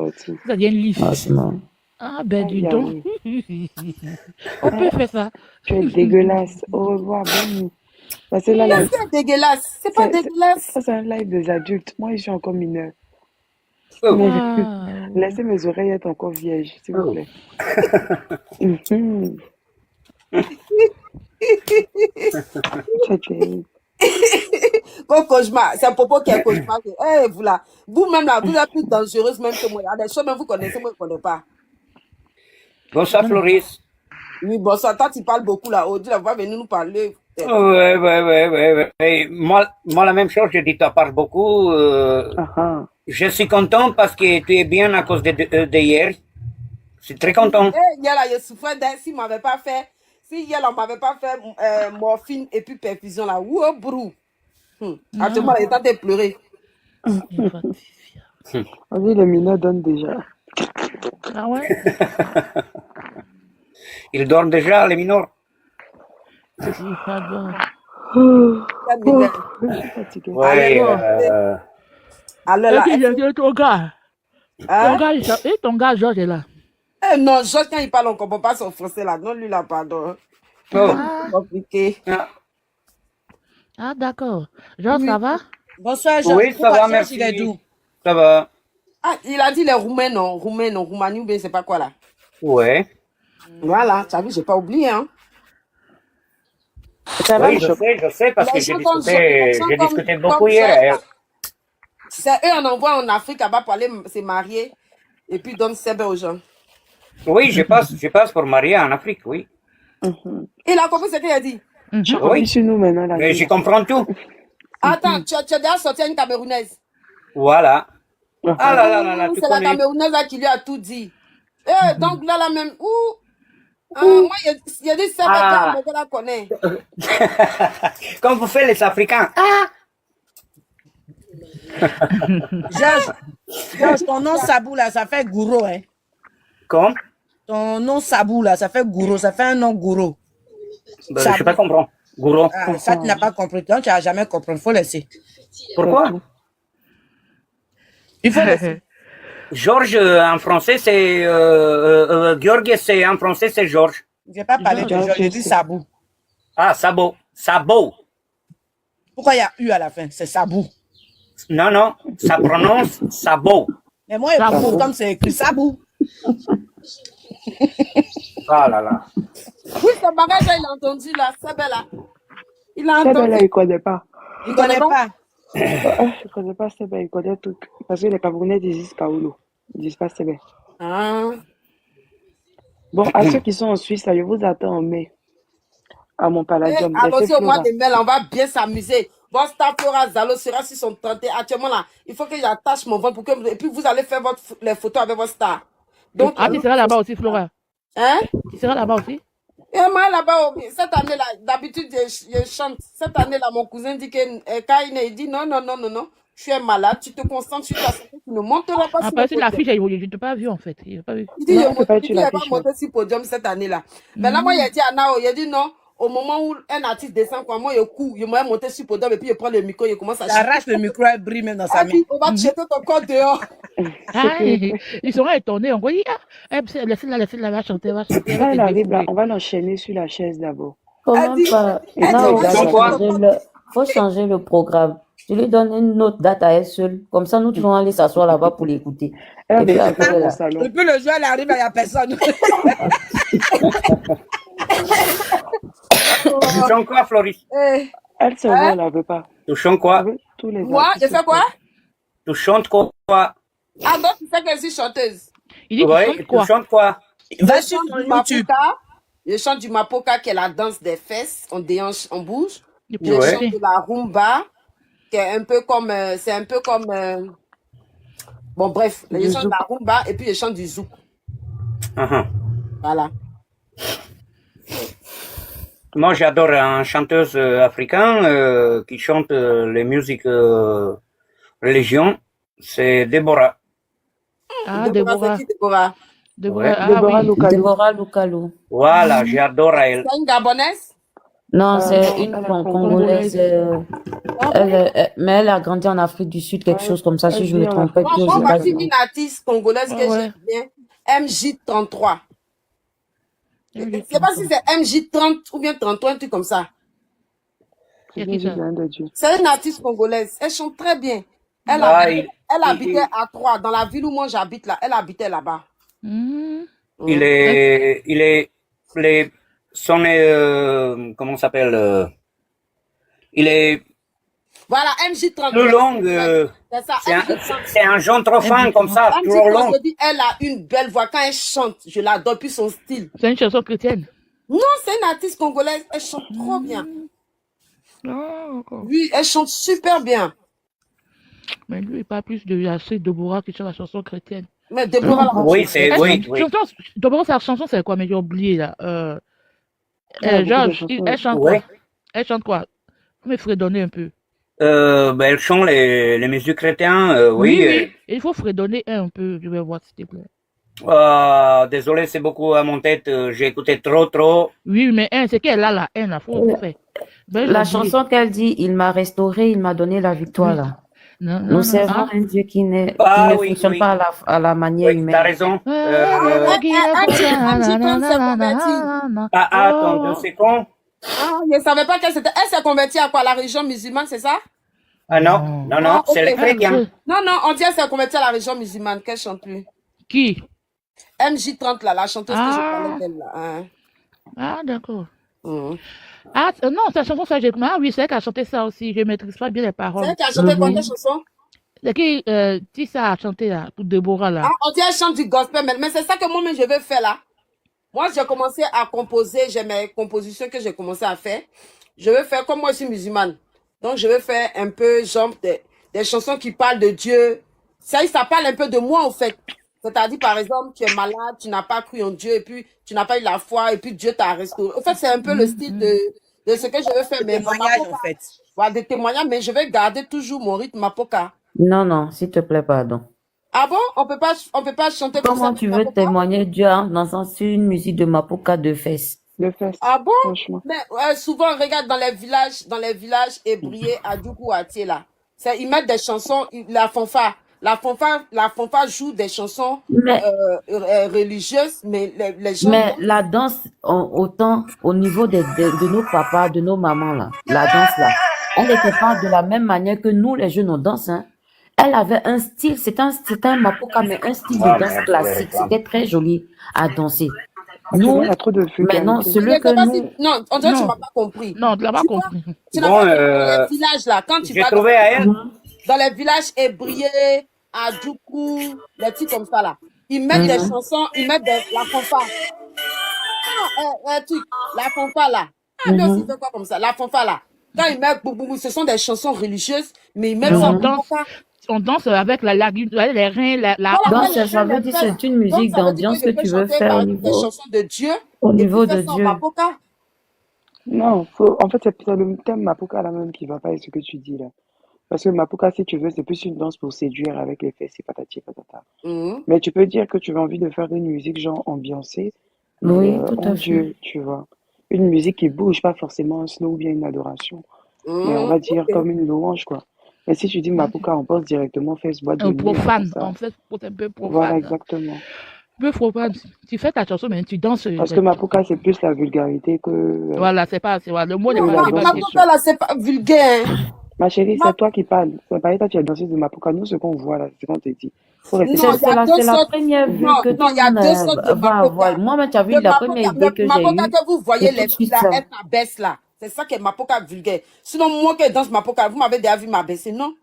Ça devient lisse. Ah, ben, dis donc. On peut faire ça. Tu es dégueulasse. Au revoir, bonne nuit. Parce que là, c'est dégueulasse. C'est pas dégueulasse. Ça, c'est un live des adultes. Moi, je suis encore mineure. Laissez mes oreilles être encore vierges, s'il vous plaît. C'est terrible. Comme cauchemar, c'est un popo qui est cauchemar. Vous là, vous-même là, vous êtes plus dangereuse même que moi. Il y a des choses même vous connaissez, moi je ne connais pas. Bonsoir Floris. Oui, bonsoir. Toi, tu parles beaucoup là. Audrey, elle va venir nous parler. Ouais. Moi, la même chose, je dis, tu parles beaucoup. Je suis content parce que tu es bien à cause de hier. Je suis très content. Hier là, je souffrais si on m'avait pas fait. Si hier là, on m'avait pas fait morphine et puis perfusion là. Ouh, brou. Actuellement, il est en train de pleurer. On dit le mineur donne déjà. Ah ouais? Ils dorment déjà, les mineurs. Ça m'énerve. Je suis fatiguée. Ouais, Alors Et là, puis, ton gars. Ton hein? gars, ton gars, Georges est là. Eh non, Georges, quand il parle, on ne comprend pas son français là. Non, lui là, pardon. oh. Ah, C'est compliqué. Ah, ah d'accord. Georges, Oui. ça va? Bonsoir, Georges. oui, ça Pourquoi va, Georges, il est merci. d'où? Ça va. Ah, il a dit les Roumains, non. Roumains, non. Roumanie ou bien c'est pas quoi là. Ouais. Voilà, tu as vu, j'ai pas oublié, hein. Ça va, Oui, je sais, parce que Les gens comme les gens j'ai comme, discuté comme beaucoup Georges, hier. là, c'est eux, on envoie en Afrique là-bas pour aller se marier et puis donne sebe aux gens. Oui, je passe pour marier en Afrique, oui. Il a compris ce qu'il a dit. Tu Mhm. reviens Oui, sur nous maintenant, la mais vie. je comprends tout. Attends, tu as déjà sorti à une Camerounaise. Voilà. Ah là là là là, tu C'est la connais. Camerounaise là qui lui a tout dit. Donc là, même, moi, il y a des sebe Ah. que la connaît. Comme vous faites les Africains. Ah. Georges, ton nom Sabou là, ça fait gourou, hein. Comme? Ton nom Sabou là, ça fait gourou, ça fait un nom gourou. Ben, je ne sais pas comprendre. Gourou. Ah, ça, tu n'as pas compris. Donc, tu n'as jamais compris. Il faut laisser. Pourquoi? Il faut laisser. Georges en français, c'est. Georges, c'est en français, c'est Georges. Je n'ai pas parlé de Georges, Georges, j'ai dit c'est- Sabou. Ah, Sabot. Sabot. Pourquoi il y a U à la fin? C'est Sabou. Non, non, ça prononce Sabot. Mais moi, Sabou. comme c'est écrit Sabou. Ah là là. Oui, ce bagage là, il a entendu là, sebe là. Il a Seba, là, entendu. il connaît pas. Il ne connaît pas. Je connais pas Seba, il connaît tout. Parce que les Camerounais disent Paolo. Ils disent pas Seba. Ah. Bon, à ceux qui sont en Suisse, là, je vous attends en mai. À mon palladium. Allons-y au mois Flora. de mai, là, on va bien s'amuser. Bon, Star Flora Zalo sera sur son 31. Actuellement, là, il faut que j'attache mon ventre pour que, et puis vous allez faire les photos avec votre star. Donc, Ah, tu seras là-bas aussi, Flora. hein? Tu seras là-bas aussi? Et moi, là-bas, cette année-là, d'habitude, je chante. Cette année-là, mon cousin dit que, quand il dit non, non, non, non, non, tu es malade, tu te concentres sur ta santé, tu ne monteras pas Ah, sur parce le que podium. l'affiche, je ne t'ai pas vu en fait. Je n'ai pas vu. Il dit, Non, il elle peut pas être dit, sur il va l'affiche, monter sur le podium cette année-là. Mais là, moi, il a dit à Nao, il a dit non, au moment où un artiste descend, quoi, moi, je cours, je vais monter sur le podium et puis je prends le micro, je commence à Tu chanter. arraches le micro, elle brille même dans sa Ah, main. puis, on va te jeter ton corps dehors. Ah, ils seront étonnés. On va dire, ah, laissez-la, va chanter, va chanter. Quand Elle elle va se arrive là, défouler. on va l'enchaîner sur la chaise d'abord. Comment Elle dit, pas? Et elle puis dit, Non, on va les Sans dates jeter quoi? après. ton faut changer le programme. Tu lui donnes une autre date à elle seule. Comme ça, nous devons aller s'asseoir là-bas pour l'écouter. Elle a Et puis déjà après, fait mon là. salon. Et puis le jour, elle arrive, il n'y a personne. Tu chantes quoi, Floris? Elle se voit, elle ne veut pas. Tu chantes quoi? Avec tous les Moi, je artistes fais quoi? Tu chantes quoi? Ah, donc, tu sais que je suis chanteuse. Il dit, tu Oui, chantes tu quoi? chantes quoi? Va Je sur chante ton du YouTube. mapoka. Je chante du mapoka, qui est la danse des fesses. On déhanche, on bouge. Il Je peut Ouais. chante chanter. de la rumba, qui est un peu comme, c'est un peu comme, bon, bref, je du chante de zouk. la rumba et puis je chante du zouk. Uh-huh. Voilà. Moi, j'adore un chanteuse africain qui chante les musiques religion. C'est Déborah. Ah, Déborah, Déborah. c'est qui, Déborah? Déborah, Ouais. ah Déborah oui. Lukalu. Déborah Lukalu. Voilà, j'adore elle. C'est une Gabonaise? Non, c'est non, une elle est Congolaise. Congolaise. Mais elle a grandi en Afrique du Sud, quelque Ouais, chose comme ça, elle si je me vit en trompe pas, Afrique puis du aux Moi, Sud. voici États-Unis. une artiste congolaise que Ah ouais. j'aime bien. MJ33. Je ne sais pas si MJ33. c'est MJ30 ou bien 33, un truc comme ça. C'est C'est bien qui du ça? bien de Dieu. C'est une artiste congolaise. Elle chante très bien. Elle Ah, habitait, elle il- habitait à Troyes, dans la ville où moi j'habite là. Elle habitait là-bas. Hmm. il est, son, comment ça s'appelle, il est Voilà, MJ30. plus long, C'est ça, MJ30. c'est un jaune trop fin comme ça, trop long. MJ30, je dis, elle a une belle voix. Quand elle chante, je l'adore, puis son style. C'est une chanson chrétienne. Non, c'est une artiste congolaise. Elle chante trop bien. Ah, d'accord. Oui, elle chante super bien. Mais lui, il parle plus de assez Déborah qui chante la chanson chrétienne. Mais Déborah, là, Oui, c'est, Elle oui, chante- oui. chanson- Déborah, sa chanson, c'est quoi? Mais j'ai oublié là. Elle a beaucoup de Georges, chansons. elle chante Ouais. quoi? Elle chante quoi? Vous me fredonner un peu. Ben, elle chante les musiques chrétiennes, oui. Oui. Il faut fredonner un peu. Je vais voir, s'il te plaît. Désolé, c'est beaucoup à mon tête. J'ai écouté trop. Oui, mais c'est qu'elle a la haine, là, faut faire. Ben, La j'ai oublié. chanson qu'elle dit, il m'a restauré, il m'a donné la victoire Oui. là. Non, Nous non, non. servons Ah. un Dieu qui ne Oui, fonctionne oui. pas à la manière Oui, humaine. t'as raison. Angie Pam s'est convertie. Attends 2 secondes. Ah, je ne savais pas qu'elle s'était... Elle s'est convertie à quoi? La religion musulmane, c'est ça? Ah non, Ah, c'est ok. les chrétiens. Non, on dit qu'elle s'est convertie à la religion musulmane. Qu'elle chante plus. Qui? MJ30, là, la chanteuse que je parlais Ah, d'elle, là. Hein. ah d'accord. Mhm. Ah, non, cette chanson, ça, j'ai... Ah oui, c'est elle qui a chanté ça aussi. Je ne maîtrise pas bien les C'est paroles. elle qui a chanté quoi, quelle chanson? C'est qui, ça a chanté, là, pour Déborah, là. Ah, on dit elle chante du gospel, mais c'est ça que moi-même je veux faire, là. Moi, j'ai commencé à composer, j'ai mes compositions que j'ai commencé à faire. Je veux faire, comme moi, je suis musulmane. Donc, je veux faire un peu, genre, des chansons qui parlent de Dieu. Ça parle un peu de moi, en fait. C'est-à-dire, par exemple, tu es malade, tu n'as pas cru en Dieu, et puis tu n'as pas eu la foi, et puis Dieu t'a restauré. En fait, c'est un peu le style de ce que je veux faire. Mais Témoignage, en fait. Voilà, des témoignages, mais je vais garder toujours mon rythme Mapoka. Non, s'il te plaît, pardon. Ah bon? On peut pas chanter comme ça. Comment tu veux témoigner Dieu en dansant sur une musique de Mapoka de fesses? De fesses. Ah bon? Franchement. Mais souvent, regarde dans les villages ébriés à Djougou, à Thié, là. Ils mettent des chansons, la fanfare joue des chansons religieuses, mais les gens. Mais la danse, autant au niveau de nos papas, de nos mamans, là, la danse, là, elle n'était pas de la même manière que nous, les jeunes, on danse, hein. Elle avait un style, c'est un Mapoka, mais un style de danse classique. C'était très joli à danser. Nous, il y a trop de vulgarité. maintenant, celui que nous... Non, on dirait que tu m'as pas compris. Non, tu l'as pas compris. Tu n'as pas compris dans les villages, là, quand tu J'ai vas trouvé à elle. dans les villages ébriés, à Djoukou, les trucs comme ça, là. Ils mettent des chansons, ils mettent la fanfare. La fanfare, là. Ah, mais aussi, fait quoi comme ça? La fanfare, là. Quand ils mettent boubou, ce sont des chansons religieuses, mais ils mettent ça en fanfare. On danse avec les reins, la Donc, ça veut dire que c'est une musique d'ambiance que tu veux faire au niveau... Des chansons de Dieu. Au niveau de Dieu. Non, en fait, c'est le thème Mapoka là même qui va pas avec ce que tu dis là. Parce que Mapoka, si tu veux, c'est plus une danse pour séduire avec les fesses et patati patata. Mais tu peux dire que tu as envie de faire une musique genre ambiancée. Oui, tout à fait. Dieu, tu vois. Une musique qui bouge, pas forcément un slow ou bien une adoration. Mais on va dire comme une louange, quoi. Mais si tu dis Mapoka, on pense directement fesse boîte de nuit. Profane, en fait, c'est un peu profane. Voilà, exactement. Un peu profane. Tu fais ta chanson, mais tu danses. Parce que Mapoka, c'est plus la vulgarité que... Voilà, c'est pas... Le mot n'est pas... Mapoka, là, c'est pas vulgaire. Ma chérie, c'est toi qui parles. C'est pas toi qui as dansé de Mapoka. Nous, ce qu'on voit là, c'est ce qu'on te dit. C'est la première vue que non, il y a deux sortes de Mapoka. Moi, tu as vu la première idée que j'ai eue. Mapoka que vous voyez, la baisse là. C'est ça qui est Mapoka vulgaire. Sinon, moi qui danse Mapoka, vous m'avez déjà vu ma baisse. Non.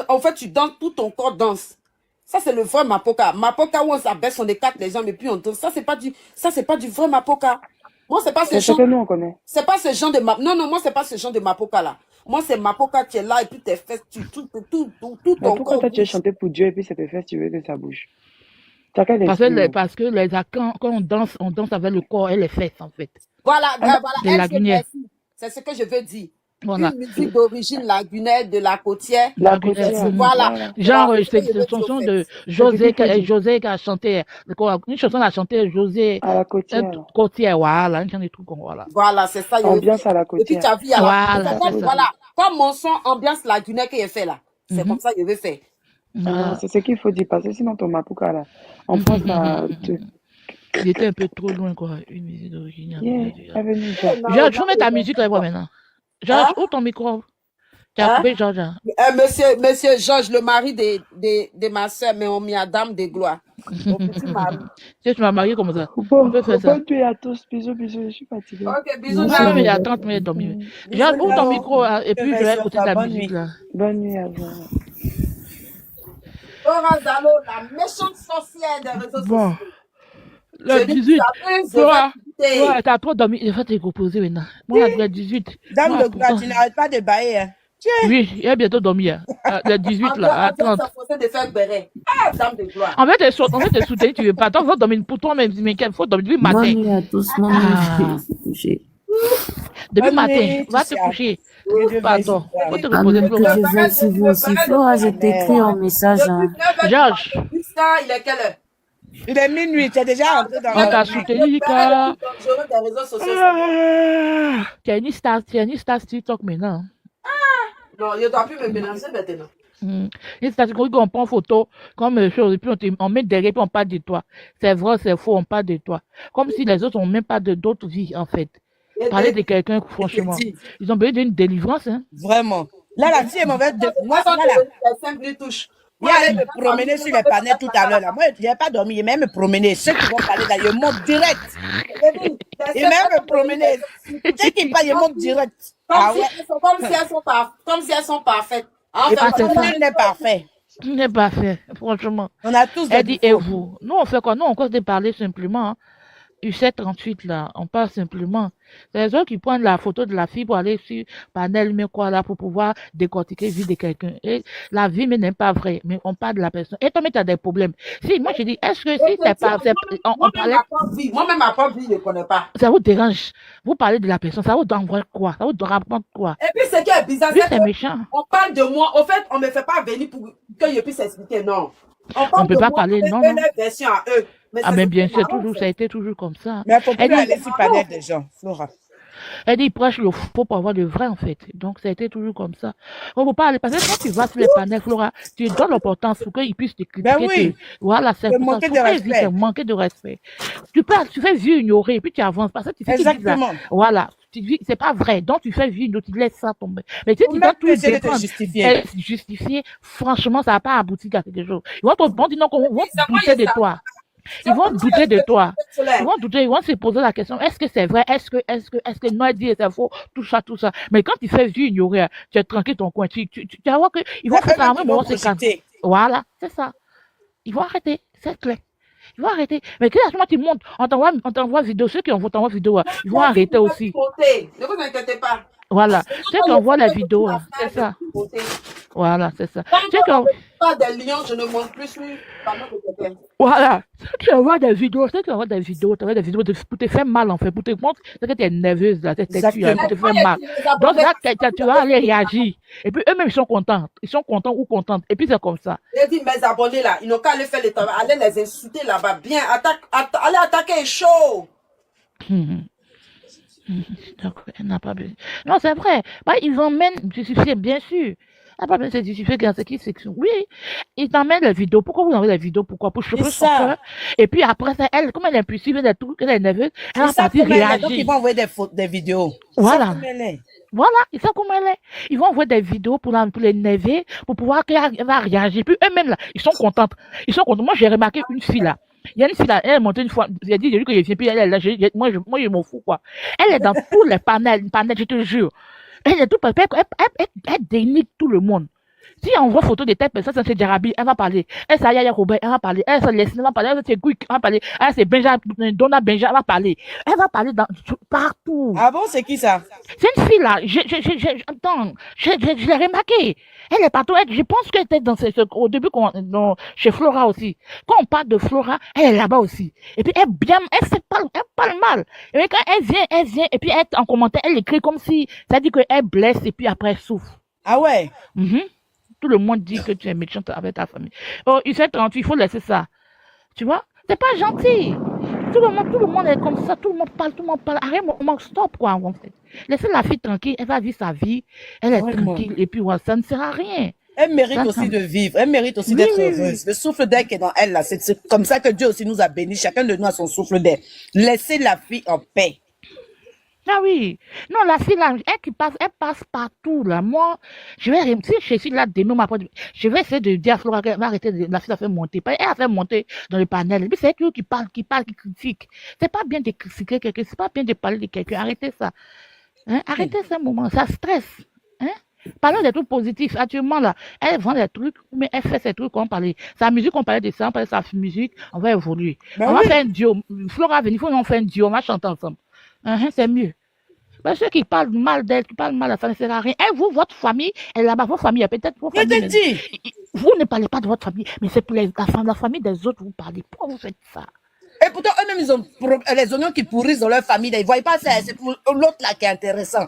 En fait, tu danses, tout ton corps danse. Ça, c'est le vrai Mapoka. Mapoka où on s'abaisse, on écarte les jambes et puis on danse. Ça, c'est pas du vrai Mapoka. Moi, c'est pas ce genre. C'est que nous, on connaît. C'est pas ce genre de Non, moi, c'est pas ce genre de Mapoka là. Moi, c'est Mapoka, tu es là et puis tes fesses, tout ton corps. Pourquoi toi, tu as chanté pour Dieu et puis c'est tes fesses, tu veux que ça bouge? Parce que quand on danse avec le corps et les fesses, en fait. Voilà, C'est ce que je veux dire. Voilà. Une musique d'origine lagunaire de la côtière. La côtière. Voilà. Genre, c'est une chanson de José qui a chanté, une chanson a chanté José. À la côtière. Côtière, voilà, une chanson de trucs, voilà. Voilà, c'est ça. Ambiance à la côtière. Et puis, tu as vu, voilà. Comme mon son ambiance lagunaire qu'il a fait là. C'est comme ça que je vais faire. C'est ce qu'il faut dire, parce que sinon, ton Mapoka là, en France, il était un peu trop loin, quoi. Une musique d'origine. Georges, tu mets ta musique là, maintenant. Georges, où ton micro? Tu as coupé Georges. Monsieur Georges, le mari de ma soeur, mais on m'y a dame de gloire. Mon petit mari. Tu m'as marié comme ça. On peut faire ça. Bonne nuit à tous. Bisous, je suis fatiguée. Ok, bisous. Mais il y a 30 minutes dormir. Georges, où ton micro? Et puis, je vais écouter ta musique là. Bonne nuit à vous. Laura Zalo, la méchante sorcière des réseaux sociaux. Bon. Le 18. Ouais, t'as trop dormi. Il va te reposer maintenant. Moi, le 18. Dame de gloire, tu n'arrêtes pas de bailler. Hein. Oui, il a bientôt dormi. Le 18 là, à 30. Dame de gloire. En fait, t'es soutenu, tu veux pas. Toi, faut dormir pour toi-même. Mais qu'il faut dormir depuis matin. Bonne nuit à tous. Mon nuit, depuis matin, va te coucher. Pardon. Faut te reposer. Je vais suivre aussi. Flora, je t'écris un message. Georges. Il est quelle heure? Il est minuit, tu es déjà entré dans On t'a la... soutenu, car... Dangereux des réseaux sociaux. Tu es une star TikTok maintenant. Non, je ne dois plus me mélanger maintenant. Et c'est-à-dire qu'on prend photo comme chose, et puis on met derrière, puis on parle de toi. C'est vrai, c'est faux, on parle de toi. Comme si les autres n'ont même pas d'autres vies, en fait. Parler de quelqu'un, franchement. Ils ont besoin d'une délivrance, hein. Vraiment. Là, la fille est mauvaise. Moi, il allait me promener sur les panels tout à l'heure. Là. Moi, je n'ai pas dormi. Il m'a me promener. Ceux qui vont parler là, ils montent direct. Il m'a me promener. Ceux qui parlent, ils montent direct. Comme si elles sont parfaites. Enfin, il n'est parfait. Il n'est pas fait, franchement. On a tous des Elle dit, et vous? Nous, on fait quoi? Nous, on cause de parler simplement. Hein. U738, là, on parle simplement. C'est les autres qui prennent la photo de la fille pour aller sur panel, mais quoi, là, pour pouvoir décortiquer la vie de quelqu'un. Et la vie, mais n'est pas vraie. Mais on parle de la personne. Et toi, mais tu as des problèmes. Si, moi, je dis, est-ce que si c'est pas, on parlait. Moi-même, ma propre vie, je ne connais pas. Ça vous dérange. Vous parlez de la personne. Ça vous envoie quoi? Ça vous rapporte quoi? Et puis, ce qui est bizarre, c'est méchant. On parle de moi. Au fait, on ne me fait pas venir pour que je puisse expliquer. Non. On ne peut pas parler, non. Version à eux. Mais bien sûr, ça a été toujours comme ça. Mais il faut plus aller sur le panel des gens, Flora. Elle dit, prêche le faux pour avoir le vrai, en fait. Donc, ça a été toujours comme ça. On ne peut pas aller, parce que quand tu vas sur les panels, Flora, tu donnes l'importance pour qu'ils puissent te critiquer. Ben oui. Voilà, c'est manquer de respect. Manquer de respect. Tu fais vieux ignorer, et puis tu avances. Parce que tu fais exactement. Voilà. C'est pas vrai. Donc, tu fais vieux, tu laisses ça tomber. Mais si tu dois tout défendre, justifier, franchement, ça va pas aboutir à quelque chose. Ils vont te dire, non, on va douter de toi. Ils vont douter de toi. Ils vont douter, ils vont se poser la question, est-ce que c'est vrai? Est-ce que non, dit c'est faux? Tout ça. Mais quand tu fais vieux ignorer, tu es tranquille ton coin, tu vas voir qu'ils vont faire ça, mais ils vont se calmer. Voilà, c'est ça. Ils vont arrêter, c'est clair. Ils vont arrêter. Mais que moment tu montes, on t'envoie vidéo, ceux qui t'envoient vidéo, ils vont arrêter aussi. Ne vous inquiétez pas. Voilà. Ceux qui envoient la vidéo, c'est ça. Voilà, c'est ça. Pas des lions, je ne monte plus sur voilà. Ceux qui envoient des vidéos, pour te faire mal, en fait, pour te montrer que tu es nerveuse, là, tu te fais mal. Donc là, tu vas aller réagir. Et puis eux-mêmes, ils sont contents. Ils sont contents ou contentes. Et puis c'est comme ça. J'ai dit, mes abonnés là, ils n'ont qu'à aller faire le travail, aller les insulter là-bas, bien, aller attaquer chaud. Donc, elle n'a pas besoin. Non, c'est vrai. Bah, ils emmènent justifier, bien sûr. Elle n'a pas besoin de se justifier dans cette section. Oui, ils t'emmènent les vidéos. Pourquoi vous envoyez les vidéos? Pourquoi? Pour chauffer son cœur. Et puis après ça, elle, comme elle est impulsive, elle est tout, elle est nerveuse, elle va partir réagir. Donc, ils vont envoyer des vidéos. Voilà. Voilà, ils savent comment elle est. Ils vont envoyer des vidéos pour l'énerver, pour pouvoir qu'elle va réagir. Puis eux-mêmes, là, ils sont contents. Moi, j'ai remarqué une fille, là. Il y a une fille là, elle est montée une fois, j'ai dit que je viens, puis elle, moi, je m'en fous, quoi. Elle est dans tous les panels, je te jure. Elle est tout, elle dénigre tout le monde. Si on voit photo de telle personne, c'est Jarabi, elle va parler. Elle, c'est Yaya Robert, elle va parler. Elle, c'est Leslie, elle va parler. Elle, c'est Quick, elle va parler. Elle, c'est Benja, Donna Benja, elle va parler. Elle va parler partout. Ah bon, c'est qui ça? C'est une fille là, attends, je l'ai remarqué. Elle est partout, je pense qu'elle était au début, chez Flora aussi. Quand on parle de Flora, elle est là-bas aussi. Et puis elle parle mal. Et quand elle vient, et puis en commentaire, elle écrit comme si, ça dit qu'elle blesse, et puis après elle souffre. Ah ouais? Tout le monde dit que tu es méchante avec ta famille. Oh, U738, il faut laisser ça. Tu vois? C'est pas gentil. Tout le monde est comme ça, tout le monde parle. Arrête, stop, quoi, en fait. Laissez la fille tranquille, elle va vivre sa vie, elle est tranquille, et puis ouais, ça ne sert à rien. Elle mérite aussi de vivre, elle mérite aussi d'être heureuse. Le souffle d'air qui est dans elle, là, c'est comme ça que Dieu aussi nous a bénis. Chacun de nous a son souffle d'air. Laissez la fille en paix. Ah oui. Non, la fille là, elle passe partout, là. Moi, si je suis là demain, je vais essayer de dire à Flora qu'elle va arrêter la fille a fait monter. Elle a fait monter dans le panel. Et puis c'est elle qui parle, qui critique. C'est pas bien de critiquer quelqu'un, c'est pas bien de parler de quelqu'un. Arrêtez ça. Hein? Arrêtez ce moment, ça stresse. Hein? Parlons des trucs positifs. Actuellement, là, elle vend des trucs, mais elle fait ces trucs qu'on parlait. Sa musique, on parlait de ça, on parlait de sa musique, on va évoluer. On va faire un duo. Flora va venir, il faut qu'on fasse un duo, on va chanter ensemble. C'est mieux. Mais ceux qui parlent mal d'elle, qui parlent mal, ça ne sert à rien. Et vous, votre famille, elle est là-bas, votre famille, peut-être vos familles. Vous ne parlez pas de votre famille, mais c'est pour la famille des autres, vous parlez. Pourquoi vous faites ça? Et pourtant, eux-mêmes, ils ont les oignons qui pourrissent dans leur famille. Ils ne voient pas ça. C'est pour l'autre là qui est intéressant.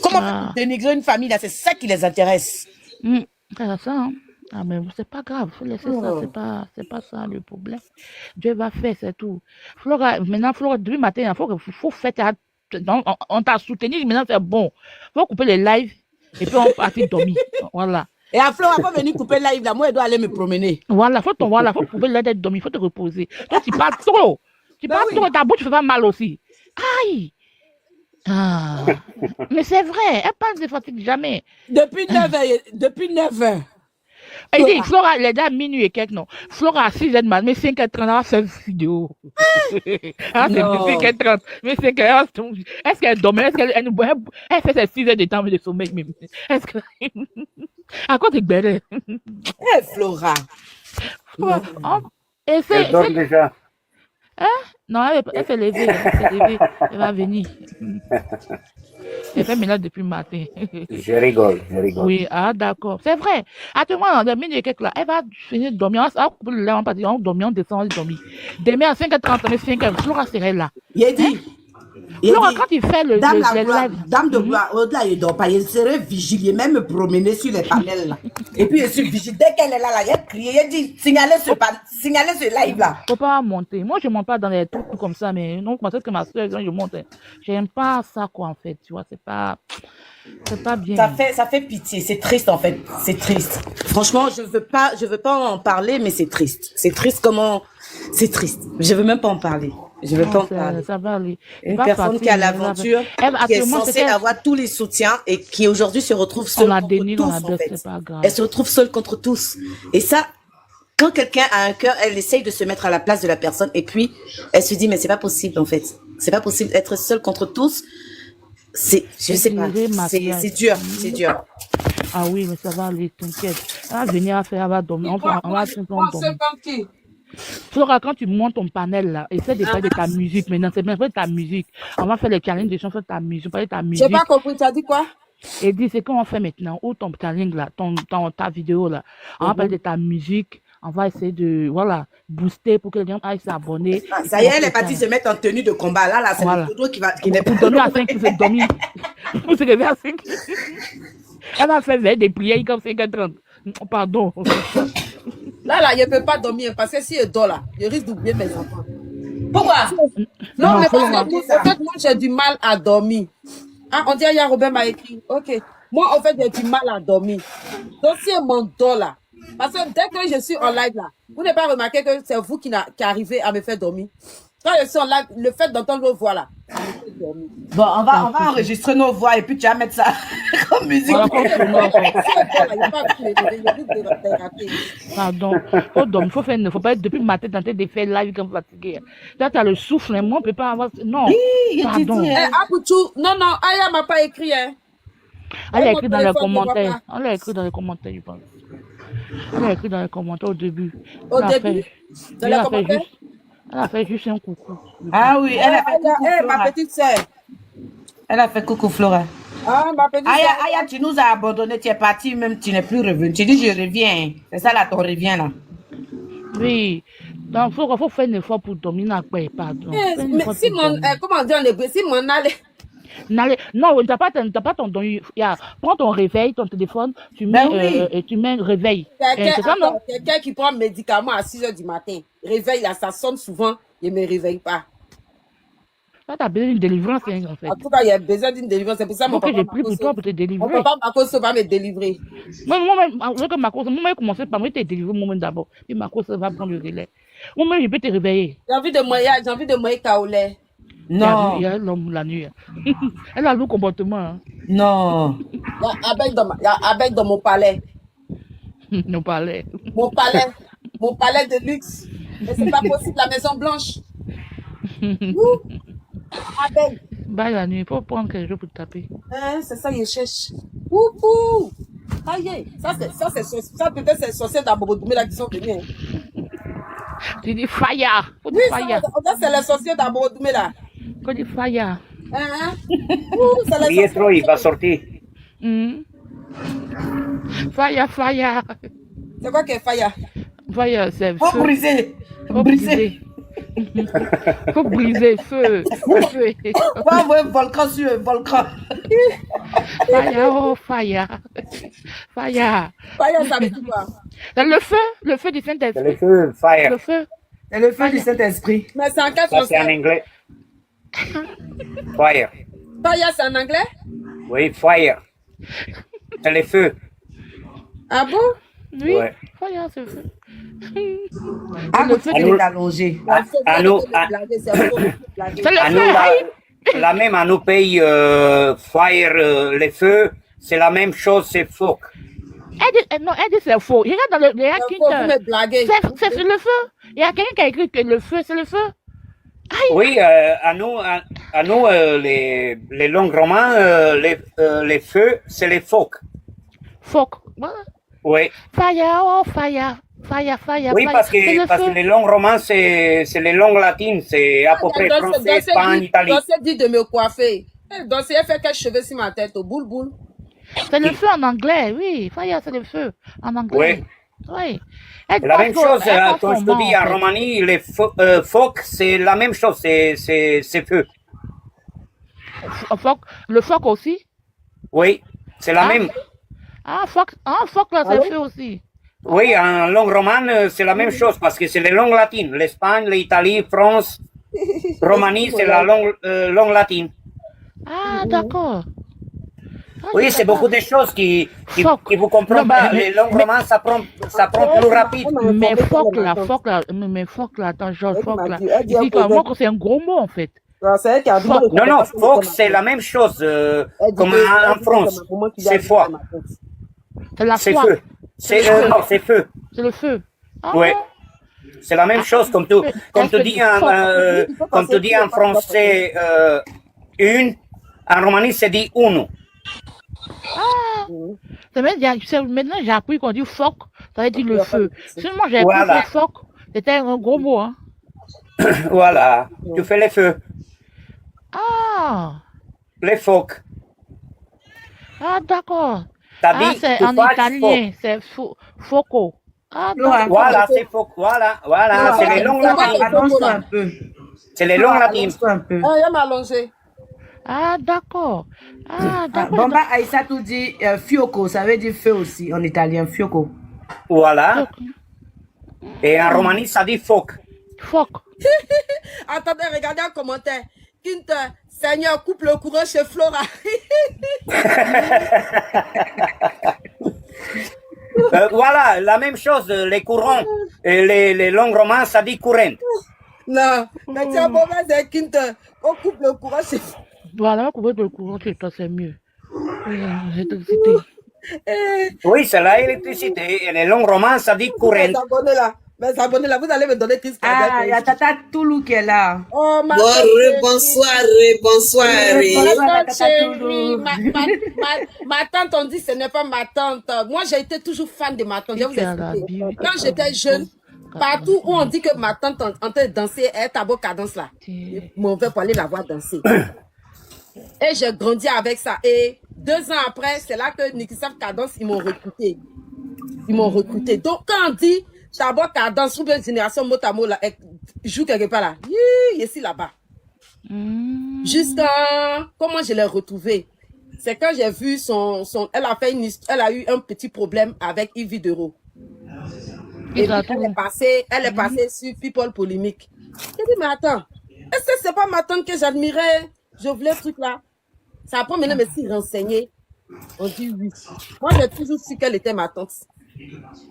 Comment dénigrer une famille là? C'est ça qui les intéresse. C'est ça, hein? Ah, mais c'est pas grave, faut laisser ça, c'est pas ça le problème. Dieu va faire, c'est tout. Flora, maintenant, Flora, depuis matin, faut faire on t'a soutenu, maintenant c'est bon. Faut couper les lives et puis on partit dormir. Voilà. Et à Flora, pas venir couper live là, moi, je dois aller me promener. Voilà, faut couper l'aide d'être dormir, faut te reposer. Toi, tu parles trop. Tu parles trop, ta bouche fait pas mal aussi. Aïe! Ah. Mais c'est vrai, elle parle de fatigue jamais. Depuis 9 heures. Elle dit, Flora, elle est à minuit et quelques, non. Flora, à 6h de matin, mais 5h30, elle va faire une vidéo. Ah, c'est 5h30, mais 5h30. Est-ce qu'elle dormait? Est-ce qu'elle fait ses 6 heures de temps de sommeil même? Est-ce que. À quoi tu gbères? Eh, Flora. Elle dort déjà. Hein? Non, elle s'est levée, elle va venir. Elle fait maintenant depuis le matin. Je rigole. Oui, ah d'accord. C'est vrai. Attends-moi, dans minutes et quelques là, elle va finir de dormir. On coupe le lait, on va dire, on dormir, on descend, on dormir. Demain à 5h30, mais 5h, Flora serait là. Il a dit. Flora, quand il fait le Dame live. Dame de gloire, au-delà, il ne dort pas. Il serait vigile, même me promener sur les panels là. Et puis, je suis vigile. Dès qu'elle est là, il a crié, il dit, signalez ce live là. Faut pas monter. Moi, je monte pas dans les trucs comme ça, mais non, quand c'est que ma soeur, je monte. J'aime pas ça, quoi, en fait. Tu vois, c'est pas bien. Ça fait pitié. C'est triste, en fait. C'est triste. Franchement, je veux pas en parler, mais c'est triste. C'est triste comment, c'est triste. Je veux même pas en parler. Je veux pas en parler. Ça va aller. Une personne qui a l'aventure, qui est censée avoir tous les soutiens et qui aujourd'hui se retrouve seule contre tous, en fait. Elle se retrouve seule contre tous. Et ça, quand quelqu'un a un cœur, elle essaye de se mettre à la place de la personne et puis elle se dit, mais c'est pas possible, en fait. C'est pas possible d'être seule contre tous. Je sais pas. C'est dur, c'est dur. Ah oui, mais ça va aller, t'inquiète. Elle va venir elle va dormir. On va simplement dormir. Flora, quand tu montes ton panel là, essaie de faire de ta musique maintenant. C'est bien, fais de ta musique. On va faire les challenges des chansons de ta musique. J'ai pas compris, tu as dit quoi? Et dis, c'est qu'on fait maintenant, ou ton challenge là, ta vidéo là. On va parler de ta musique. On va essayer de, booster pour que les gens aillent s'abonner. Ça y est, elle est partie se mettre en tenue de combat. Là, c'est le poteau qui n'est pas. Pour dormir à 5, pour se dormir. Pour se réveiller à 5. Elle va faire des prières comme 5h30. Pardon. Là, je ne peux pas dormir parce que si je dors là, je risque d'oublier mes enfants. Pourquoi? Non, mais parce que moi, j'ai du mal à dormir. Ah, on dirait que Robert m'a écrit. Ok. Moi, en fait, j'ai du mal à dormir. Donc, si je m'endors là, parce que dès que je suis en live là, vous n'avez pas remarqué que c'est vous qui arrivez à me faire dormir. Quand je suis en live, le fait d'entendre vos voix là, ça me fait dormir. Bon, on va enregistrer nos voix et puis tu vas mettre ça comme musique. Pardon. Faut dormir, faut pas être depuis le matin tenté de faire live comme fatigué. Là, tu as le souffle, moi, on peut pas avoir. Non. Pardon. Non, Aya m'a pas écrit, hein. Elle a écrit dans les commentaires. Elle a écrit dans les commentaires, je pense. Elle a écrit dans les commentaires au début. Au début? Dans les commentaires? Elle a fait juste un coucou. Ah oui, elle a fait coucou. Ma petite sœur. Elle a fait coucou, Flora. Ah, ma petite sœur. Aya, tu nous as abandonnés, tu es parti, même tu n'es plus revenu. Tu dis, je reviens. C'est ça là, ton revient là. Oui. Donc, il faut faire un effort pour dormir. Pardon. Mais si comment dire en hébreu, si mon allait. Non, tu n'as pas ton don. Prends ton réveil, ton téléphone, tu mets réveil. Quelqu'un qui prend un médicament à 6h du matin, réveil là, ça sonne souvent, il ne me réveille pas. Là, tu as besoin d'une délivrance, en fait. En tout cas, il y a besoin d'une délivrance. C'est pour ça que mon papa. J'ai pris pour toi pour te délivrer. Mon papa Marcos va me délivrer. Moi-même, il commençait par moi, te délivrer moi-même d'abord. Puis Marcos va prendre le relais. Moi-même, je peux te réveiller. J'ai envie de moyer Kaolé. Non. Il y a l'homme la nuit. Elle a le comportement. Hein. Non. Il y a Abel dans mon palais. Mon palais. Mon palais de luxe. Mais c'est pas possible, la Maison Blanche. Abel. Bah, la nuit, il faut prendre quelque chose pour taper. C'est ça, il cherche. Ouh. Aïe, ça peut-être c'est sorcier d'Abobodoumé là qui sont venus. Tu dis fire. Oui, ça c'est les sorciers d'Abobodoumé là. Quand tu dis fire. Pietro, il va sortir. Fire. C'est quoi que fire? Fire, c'est feu. Faut briser. Faut briser, feu. Ouais, volcan sur un volcan. Fire, oh, fire. Fire, ça veut dire quoi? C'est le feu du Saint-Esprit. C'est le feu, fire. Le feu. C'est le feu du Saint-Esprit. Mais c'est en quel Ça, c'est en français? anglais. Fire. Fire, c'est en anglais? Oui, fire. C'est le feu. Ah bon? Oui. Ouais. Fire, c'est le feu. Ah, le feu il de- est allongé. À nous, C'est le à feu. nous, la même, à nous pays, fire, le feu, c'est la même chose, c'est phoque. Non, elle dit c'est faux. Regarde dans le Faut vous me blaguer. c'est le feu. Il y a quelqu'un qui a écrit que le feu, c'est le feu. Oui, à nous, les longs romans, les feux, c'est les phoques. Fuck. Voilà. Oui. Fire, oh fire. Fire, fire, Oui, fire. parce C'est le que feu. les longs romans, c'est les langues latines, c'est à peu près français, Espagne, Italie. Danser dit de me coiffer. Danser, elle fait quelques cheveux sur ma tête, au boule boule. C'est le feu en anglais, oui. Fire, c'est le feu en anglais. Oui. C'est la même chose, quand je te dis en Roumanie, les phoques, c'est la même chose, c'est feu. Le phoque aussi? Oui, c'est la même. Ah, phoque là, c'est le feu aussi. Oui, en langue romane, c'est la même chose, parce que c'est les langues latines. L'Espagne, l'Italie, France, Roumanie, c'est la langue latine. Ah, d'accord. Oui, c'est beaucoup de choses qui vous comprenez pas. Les langues romanes, ça prend plus rapide. Mais phoque là, attends, Georges, phoque là. Il dit que moi, c'est un gros mot, en fait. Non, phoque, c'est la même chose, comme en France. C'est foi. C'est la C'est foi. feu. Non, c'est feu. C'est le feu. Ah, Oui. bon? C'est la même chose, comme tu dis en français, une, en romanie, c'est dit uno. Ah, maintenant j'ai appris qu'on dit phoque, ça veut dire le feu. Seulement j'ai appris Voilà. que phoque, c'était un gros mot. Hein. Voilà, tu fais les feux, Ah, les phoques. d'accord. T'as Ah, dit, c'est tu en fasses italien, c'est foco. Ah, d'accord. Voilà, c'est phoque, voilà, c'est les langues latines. Allonge-toi un peu. C'est les langues latines. Allonge-toi un peu. Ah, il m'a allongé. Ah, d'accord. Ah, d'accord. Bomba Aïssatou dit fioco, ça veut dire feu aussi en italien, fioco. Voilà. Et en Roumanie, ça dit phoque. Phoque. Attendez, regardez un commentaire. Quinte, Seigneur, coupe le courant chez Flora. Voilà, la même chose, les courants. Et les langues romanes, ça dit courant. Non, mais tiens, bon, c'est Quinte, on coupe le courant chez Flora. Voilà, couvrir le courant chez toi, c'est mieux. L'électricité. Oui, c'est l'électricité. Et les langues romanes, ça dit courant. Mes abonnés là, vous allez me donner Chris Kardec. Ah, il y a Tata Toulou qui est là. Oh, ma Bonsoir. tante chérie, ma tante, on dit ce n'est pas ma tante. Moi, j'ai été toujours fan de ma tante. Je vais vous expliquer. Quand j'étais jeune, partout où on dit que ma tante en train de danser, elle est à beau cadence là. Mauvais pour aller la voir danser. Et j'ai grandi avec ça. Et 2 ans après, c'est là que Nikisaf Cadence, ils m'ont recruté. Donc, quand on dit Tabo Cadence ou bien Génération Motamo, là, joue quelque part là. Ici, là-bas. Jusqu'à comment je l'ai retrouvé. C'est quand j'ai vu elle a eu un petit problème avec Yves Dero. Et puis, elle est passée sur People Polémique. J'ai dit, mais attends, est-ce que c'est pas ma tante que j'admirais? Je voulais ce truc-là. Ça après maintenant me s'y renseigner. On dit oui. Moi, j'ai toujours su qu'elle était ma tante.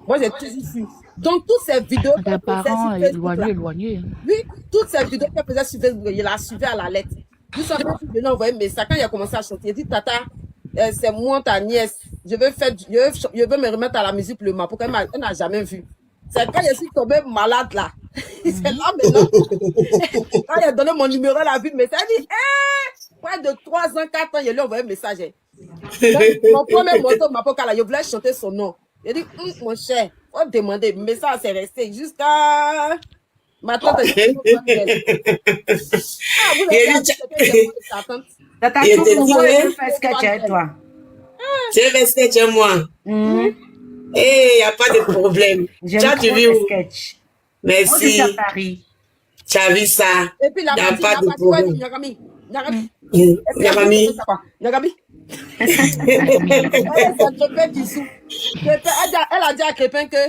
Moi, j'ai toujours su. Donc, toutes ces vidéos... Des parents éloignés. Oui, toutes ces vidéos qu'elle faisait sur Facebook, il la suivait à la lettre. Nous sommes venus envoyer un message. Quand il a commencé à chanter, il a dit, Tata, c'est moi, ta nièce. Je veux me remettre à la musique le matin. Pourquoi elle n'a jamais vu. C'est quand je suis tombée malade là. C'est là maintenant. Quand il a donné mon numéro, elle a vu le message. Elle dit, près de 3 ans, 4 ans, il lui a envoyé un message. Donc, mon premier morceau, je voulais chanter son nom. Il a dit, mon cher, faut demander. Mais ça, c'est resté jusqu'à... Ma tante est... Tata, tu veux faire sketch avec toi? Tu veux faire sketch avec moi? Il n'y a pas de problème. Tu as vu où? Merci. Tu as vu ça? Et puis, il n'y a pas de problème. Nyagami. Elle a dit à quelqu'un que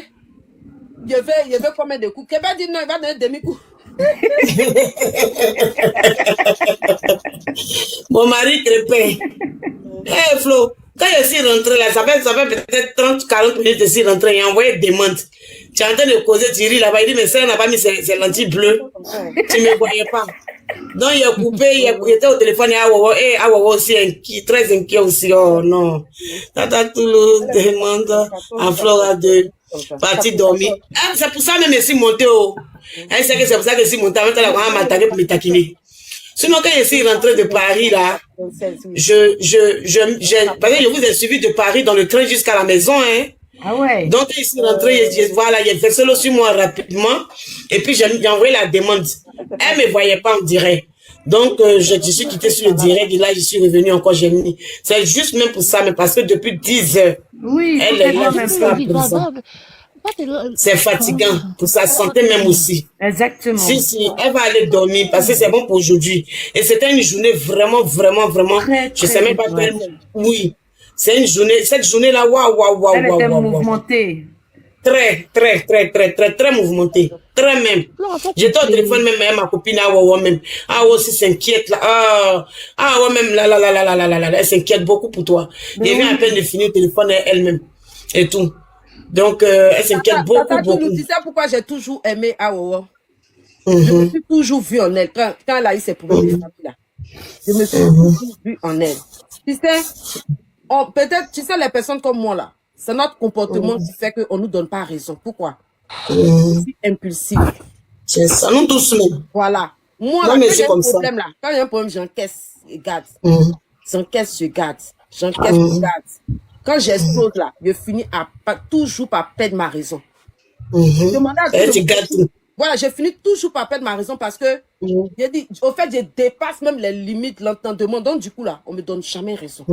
je veux combien de coups. Keba dit non, il va donner demi-coup. Mon mari crépin. Eh Flo, quand je suis rentrée là, ça fait peut-être 30, 40 minutes que je suis rentrée, il a envoyé des montres. Tu es en train de causer, tu ris là-bas, il dit, mais ça n'a pas mis ses lentilles bleues. Tu ne me voyais pas. Donc il a coupé, il était au téléphone, et Awawa aussi, très inquiet aussi. Oh non. Tata Toulouse demande à Flora de partir dormir. Ah, c'est pour ça même que je suis montée. Elle sait que c'est pour ça que je suis montée. Avant, elle a m'attaquer pour me taquiner. Sinon, quand je suis rentrée de Paris, là, parce que je vous ai suivi de Paris dans le train jusqu'à la maison, hein. Ah ouais. Donc, je suis rentrée, voilà, il a fait solo sur moi rapidement, et puis j'ai envoyé la demande. Elle me voyait pas en direct. Donc, je suis quittée sur le direct, et là, je suis revenue encore, j'ai mis. C'est juste même pour ça, mais parce que depuis 10 heures, oui, elle est là jusqu'à présent. C'est fatigant pour sa santé même aussi. Exactement. Si, elle va aller dormir parce que c'est bon pour aujourd'hui. Et c'était une journée vraiment, je sais même pas tellement. Oui, c'est une journée, cette journée-là, waouh. Elle était mouvementée. Très mouvementée. Très même. J'étais au téléphone même, ma copine, même. Aussi s'inquiète là. Même là, elle s'inquiète beaucoup pour toi. Elle vient à peine de finir le téléphone elle-même. Et tout. Donc, elle s'inquiète beaucoup. Tu sais pourquoi j'ai toujours aimé Awowo? Je me suis toujours vue en elle. Quand elle a eu ses problèmes de famille là, je me suis toujours vue en elle. Tu sais, peut-être, tu sais, les personnes comme moi là, c'est notre comportement qui fait qu'on ne nous donne pas raison. Pourquoi? Je suis impulsive. C'est ça, nous tous même. Voilà. Moi, là, quand il y a un problème là, quand il y a un problème, j'encaisse, je garde. J'encaisse, je garde. J'encaisse, je garde. Quand j'explose là, je finis toujours par perdre ma raison. Voilà, je finis toujours par perdre ma raison parce que, j'ai dit, au fait, je dépasse même les limites, l'entendement. Donc, du coup là, on me donne jamais raison.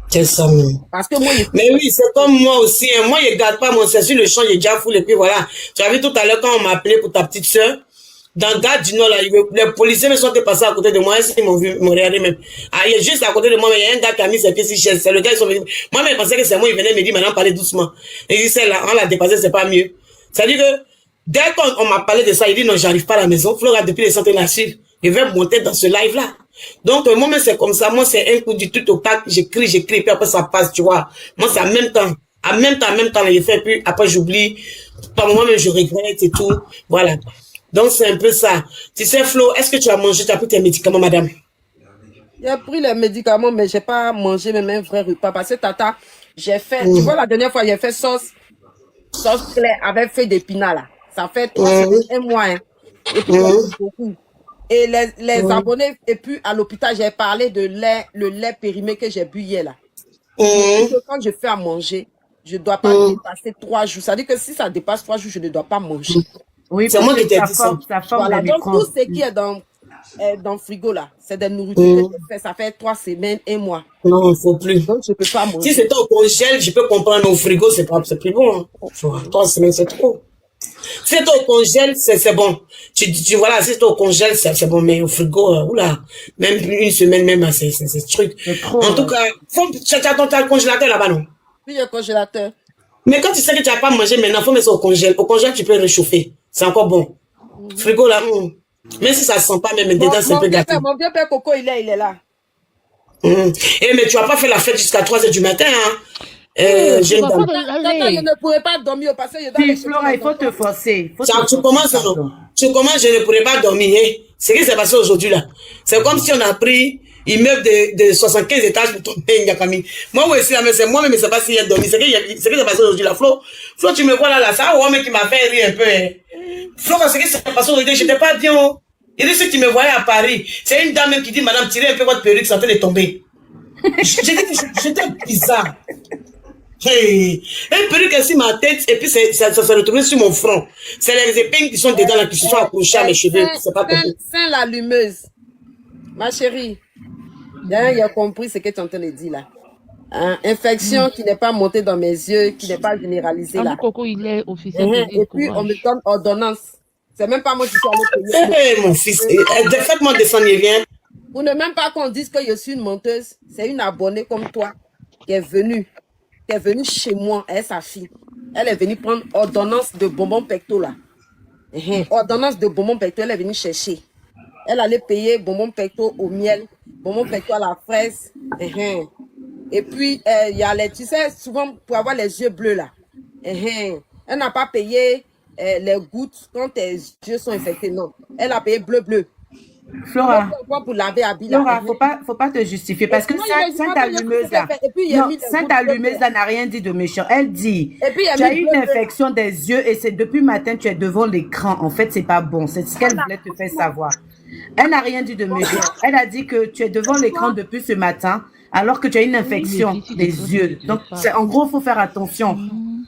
C'est ça même. Parce que moi, mais oui, c'est comme moi aussi. Hein. Moi, je garde pas mon c'est sur le champ, j'ai déjà foulé. Et puis voilà. Tu as vu tout à l'heure quand on m'a appelé pour ta petite soeur. Dans Gare du Nord, là, les policiers me sont passés à côté de moi, ils m'ont vu me regarder même. Ah, il est juste à côté de moi, mais il y a un gars qui a mis ses pieds sur chaise. C'est le gars, ils sont venus. Moi, je pensais que c'est moi, il venait me dire, maintenant, parlez doucement. Et il dit, celle-là, on l'a dépassé, c'est pas mieux. C'est-à-dire que, dès qu'on m'a parlé de ça, il dit, non, j'arrive pas à la maison. Flora, depuis les santé la suivre. Je vais monter dans ce live-là. Donc, moi-même, c'est comme ça. Moi, c'est un coup du tout au tac. J'écris, et puis après, ça passe, tu vois. Moi, c'est en même temps. En même temps, je fais, puis après, j'oublie. Par moi-même, je regrette et tout. Voilà. Donc, c'est un peu ça. Tu sais, Flo, est-ce que tu as mangé, tu as pris tes médicaments, madame? J'ai pris les médicaments, mais j'ai pas mangé même un vrai repas. Parce que, tata, j'ai fait, tu vois, la dernière fois, j'ai fait sauce claire avec feuille d'épinard, là. Ça fait 3 semaines, 1 mois, hein. Et puis, beaucoup. Et les abonnés, et puis, à l'hôpital, j'ai parlé de le lait périmé que j'ai bu hier, là. Quand je fais à manger, je dois pas dépasser 3 jours. Ça veut dire que si ça dépasse 3 jours, je ne dois pas manger. Oui, c'est moi qui t'ai dit ça. Voilà, donc tout ce qui est dans le frigo là, c'est des nourritures que je fais. Ça fait 3 semaines, 1 mois. Non, il ne faut plus. Donc je peux pas manger. Si c'était au congèle, je peux comprendre au frigo, c'est plus bon. Hein. 3 semaines, c'est trop. Si c'était au congèle, c'est bon. Tu voilà, si c'était au congèle, c'est bon, mais au frigo, oula, même 1 semaine, même, c'est truc. En tout cas, tu as ton congélateur là-bas, non? Oui, le congélateur. Mais quand tu sais que tu n'as pas mangé maintenant, il faut mettre ça au congèle. Au congèle, tu peux réchauffer. C'est encore bon. Frigo là, même si ça ne sent pas, même dedans, c'est un peu gâté. Mon vieux père Coco, il est là. Eh, mais tu vas pas faire la fête jusqu'à 3 h du matin, hein? Je ne pourrais pas dormir parce que je dois... Flora, il faut te forcer. Tu commences, je ne pourrais pas dormir. Hein? Ce qui s'est passé aujourd'hui là. C'est comme si on a pris immeuble de 75 étages pour tomber, Nyakami. Moi aussi, mais c'est moi-même, je ne sais pas s'il a dormi. Ce qui s'est passé aujourd'hui là. Flo, tu me vois là, ça, ouais, qui m'a fait rire un peu. Hein? Flo, ce qui s'est passé aujourd'hui, je n'étais pas bien. Oh. Il dit, si tu me voyais à Paris, c'est une dame même qui dit, madame, tirez un peu votre perruque, c'est en train de tomber. J'étais bizarre. Hey, une perruque sur ma tête et puis ça s'est retrouvé sur mon front. C'est les épingles qui sont dedans là qui se sont accrochées à mes cheveux. C'est pas compris. Sans l'allumeuse. Ma chérie, il a compris ce que tu es en train de dire là. Hein? Infection qui n'est pas montée dans mes yeux, qui n'est pas généralisée là. Coco, il est officiel. Et puis on me donne ordonnance. C'est même pas moi qui suis allée payer. Hey, mon fils, faites-moi descendre, il vient. Vous ne même pas qu'on dise que je suis une menteuse. C'est une abonnée comme toi qui est venue. qui est venue chez moi, elle, sa fille. Elle est venue prendre ordonnance de bonbons pecto, là. Ordonnance de bonbons pecto, elle est venue chercher. Elle allait payer bonbons pecto au miel, bonbons pecto à la fraise. Et puis, il y a les, tu sais, souvent pour avoir les yeux bleus, là. Elle n'a pas payé les gouttes quand tes yeux sont infectés, non. Elle a payé bleu. Flora, pour laver Flora, faut pas te justifier parce que Sainte Allumeuse là, Sainte Allumeuse là n'a rien dit de méchant. Elle dit, tu as eu une infection des yeux et c'est depuis matin tu es devant l'écran. En fait, c'est pas bon. C'est ce qu'elle voulait te faire savoir. Elle n'a rien dit de méchant. Elle a dit que tu es devant l'écran depuis ce matin alors que tu as une infection des yeux. Donc, en gros, faut faire attention.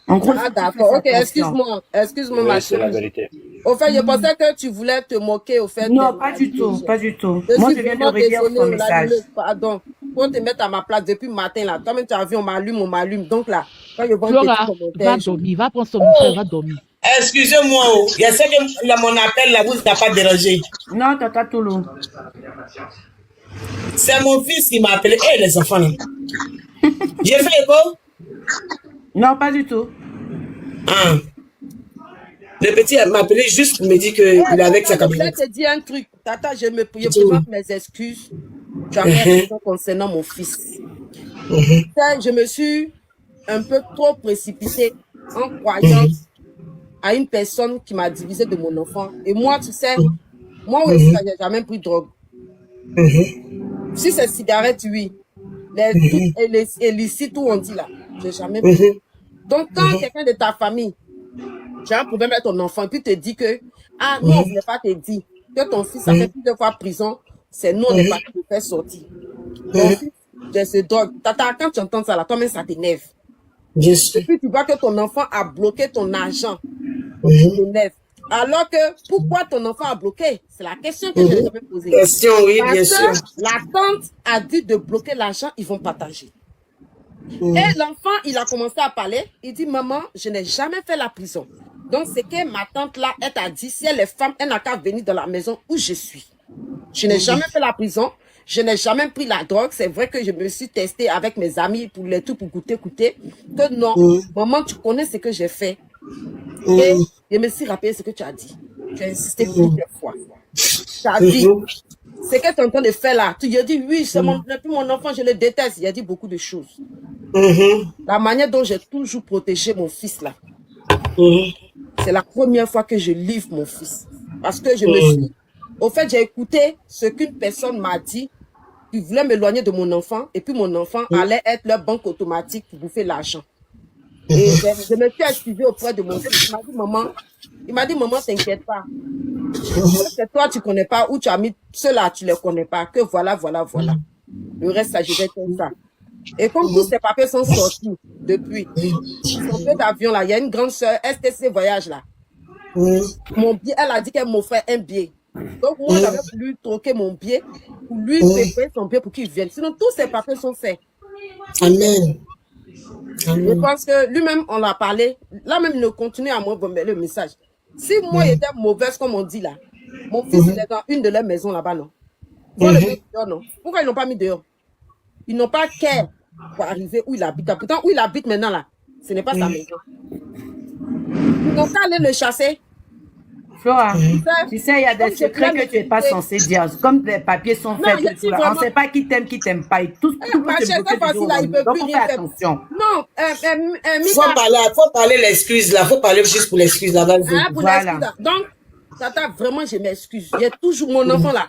En gros, d'accord. Ok, excuse-moi, ma chérie. C'est la vérité. Au fait, je pensais que tu voulais te moquer au fait. Non, pas du tout, pas du tout. Moi, je viens de redire ton message. Pardon, pour te mettre à ma place depuis le matin là. Toi-même, tu as vu, on m'allume. Donc là, quand je vois Flora, va dormir, va prendre son micro, va dormir. Excusez-moi, je sais que mon appel là vous n'a pas dérangé. Non, Tata Toulou. C'est mon fils qui m'a appelé. Hé, les enfants là. J'ai fait écho? Non, pas du tout. Ah. Le petit m'a appelé juste pour me dire qu'il est avec sa camarade. Je vais te dire un truc. Tata, je présente mes excuses. Tu as raison concernant mon fils. Je me suis un peu trop précipitée en croyant à une personne qui m'a divisé de mon enfant. Et moi, tu sais, moi aussi, je n'ai jamais pris de drogue. Si c'est cigarette, oui. Les illicites, tout on dit là. Je n'ai jamais pris. Donc, quand quelqu'un de ta famille, tu as un problème avec ton enfant, et puis te dit que, ah, nous, on ne voulait pas te dire que ton fils a fait plusieurs fois prison, c'est nous, on n'est pas de faire sortir. Ton fils, de ce drogue. Tata, quand tu entends ça là, toi-même, ça t'énerve. Bien sûr. Et puis, tu vois que ton enfant a bloqué ton argent. Alors que, pourquoi ton enfant a bloqué? C'est la question que je vais jamais poser. Question, oui, bien sûr. La tante a dit de bloquer l'argent, ils vont partager. Et l'enfant, il a commencé à parler. Il dit, maman, je n'ai jamais fait la prison. Donc, c'est que ma tante là, elle t'a dit, si elle est femme, elle n'a qu'à venir dans la maison où je suis. Je n'ai jamais fait la prison. Je n'ai jamais pris la drogue. C'est vrai que je me suis testée avec mes amis pour les tout, pour goûter. Que non, maman, tu connais ce que j'ai fait. Et je me suis rappelé ce que tu as dit. Tu as insisté plusieurs fois. Tu as dit, ce que tu es en train de faire là. Tu lui as dit, oui, c'est mon enfant, je le déteste. Il a dit beaucoup de choses. La manière dont j'ai toujours protégé mon fils là. C'est la première fois que je livre mon fils. Parce que je me suis... Au fait, j'ai écouté ce qu'une personne m'a dit qui voulait m'éloigner de mon enfant. Et puis mon enfant allait être leur banque automatique pour bouffer l'argent. Et je me suis excusée auprès de mon fils. Il m'a dit, maman, t'inquiète pas. C'est toi, tu connais pas, ou tu as mis ceux-là, tu les connais pas. Que voilà. Le reste, ça, je vais faire ça. Et comme tous ces papiers sont sortis depuis, son peu d'avion là, il y a une grande soeur, STC Voyage là. Mon billet, elle a dit qu'elle m'offrait un billet. Donc moi, j'avais voulu troquer mon billet pour lui payer son billet pour qu'il vienne. Sinon, tous ces papiers sont faits. Amen. Je pense que lui-même, on l'a parlé. Là même, il continue à m'envoyer le message. Si moi, j'étais mauvaise, comme on dit là, mon fils, il est dans une de leurs maisons là-bas, non? Ils vont le mettre dehors, non? Pourquoi ils n'ont pas mis dehors? Ils n'ont pas qu'à pour arriver où il habite. Pourtant, où il habite maintenant, là, ce n'est pas sa maison. Ils n'ont qu'à aller le chasser. Flora, tu sais, il y a des secrets que tu n'es pas censé dire. Comme les papiers sont faits, on ne sait pas qui t'aime pas. Et tout le monde se bloque là, il peut plus rien faire. Attention. Non, faut parler l'excuse là. Faut parler juste pour l'excuse là. Voilà. Donc, tata, vraiment, je m'excuse. Il y a toujours mon enfant là.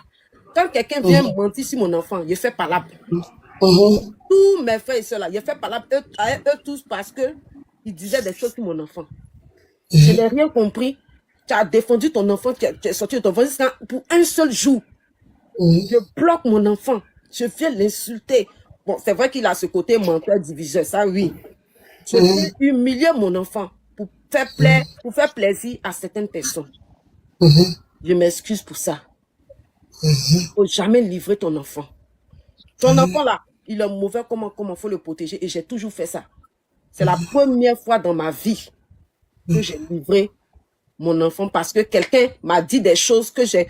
Quand quelqu'un vient mentir sur mon enfant, je fais palabre. Tous mes frères et soeurs là, je fais palabre eux tous parce que ils disaient des choses sur mon enfant. Je n'ai rien compris. Tu as défendu ton enfant, tu es sorti de ton enfant pour un seul jour. Je bloque mon enfant. Je viens l'insulter. Bon, c'est vrai qu'il a ce côté menteur diviseur, ça oui. Je viens humilier mon enfant pour faire plaisir à certaines personnes. Je m'excuse pour ça. Il ne faut jamais livrer ton enfant. Ton enfant là, il est mauvais, comment faut le protéger. Et j'ai toujours fait ça. C'est la première fois dans ma vie que j'ai livré mon enfant parce que quelqu'un m'a dit des choses que j'ai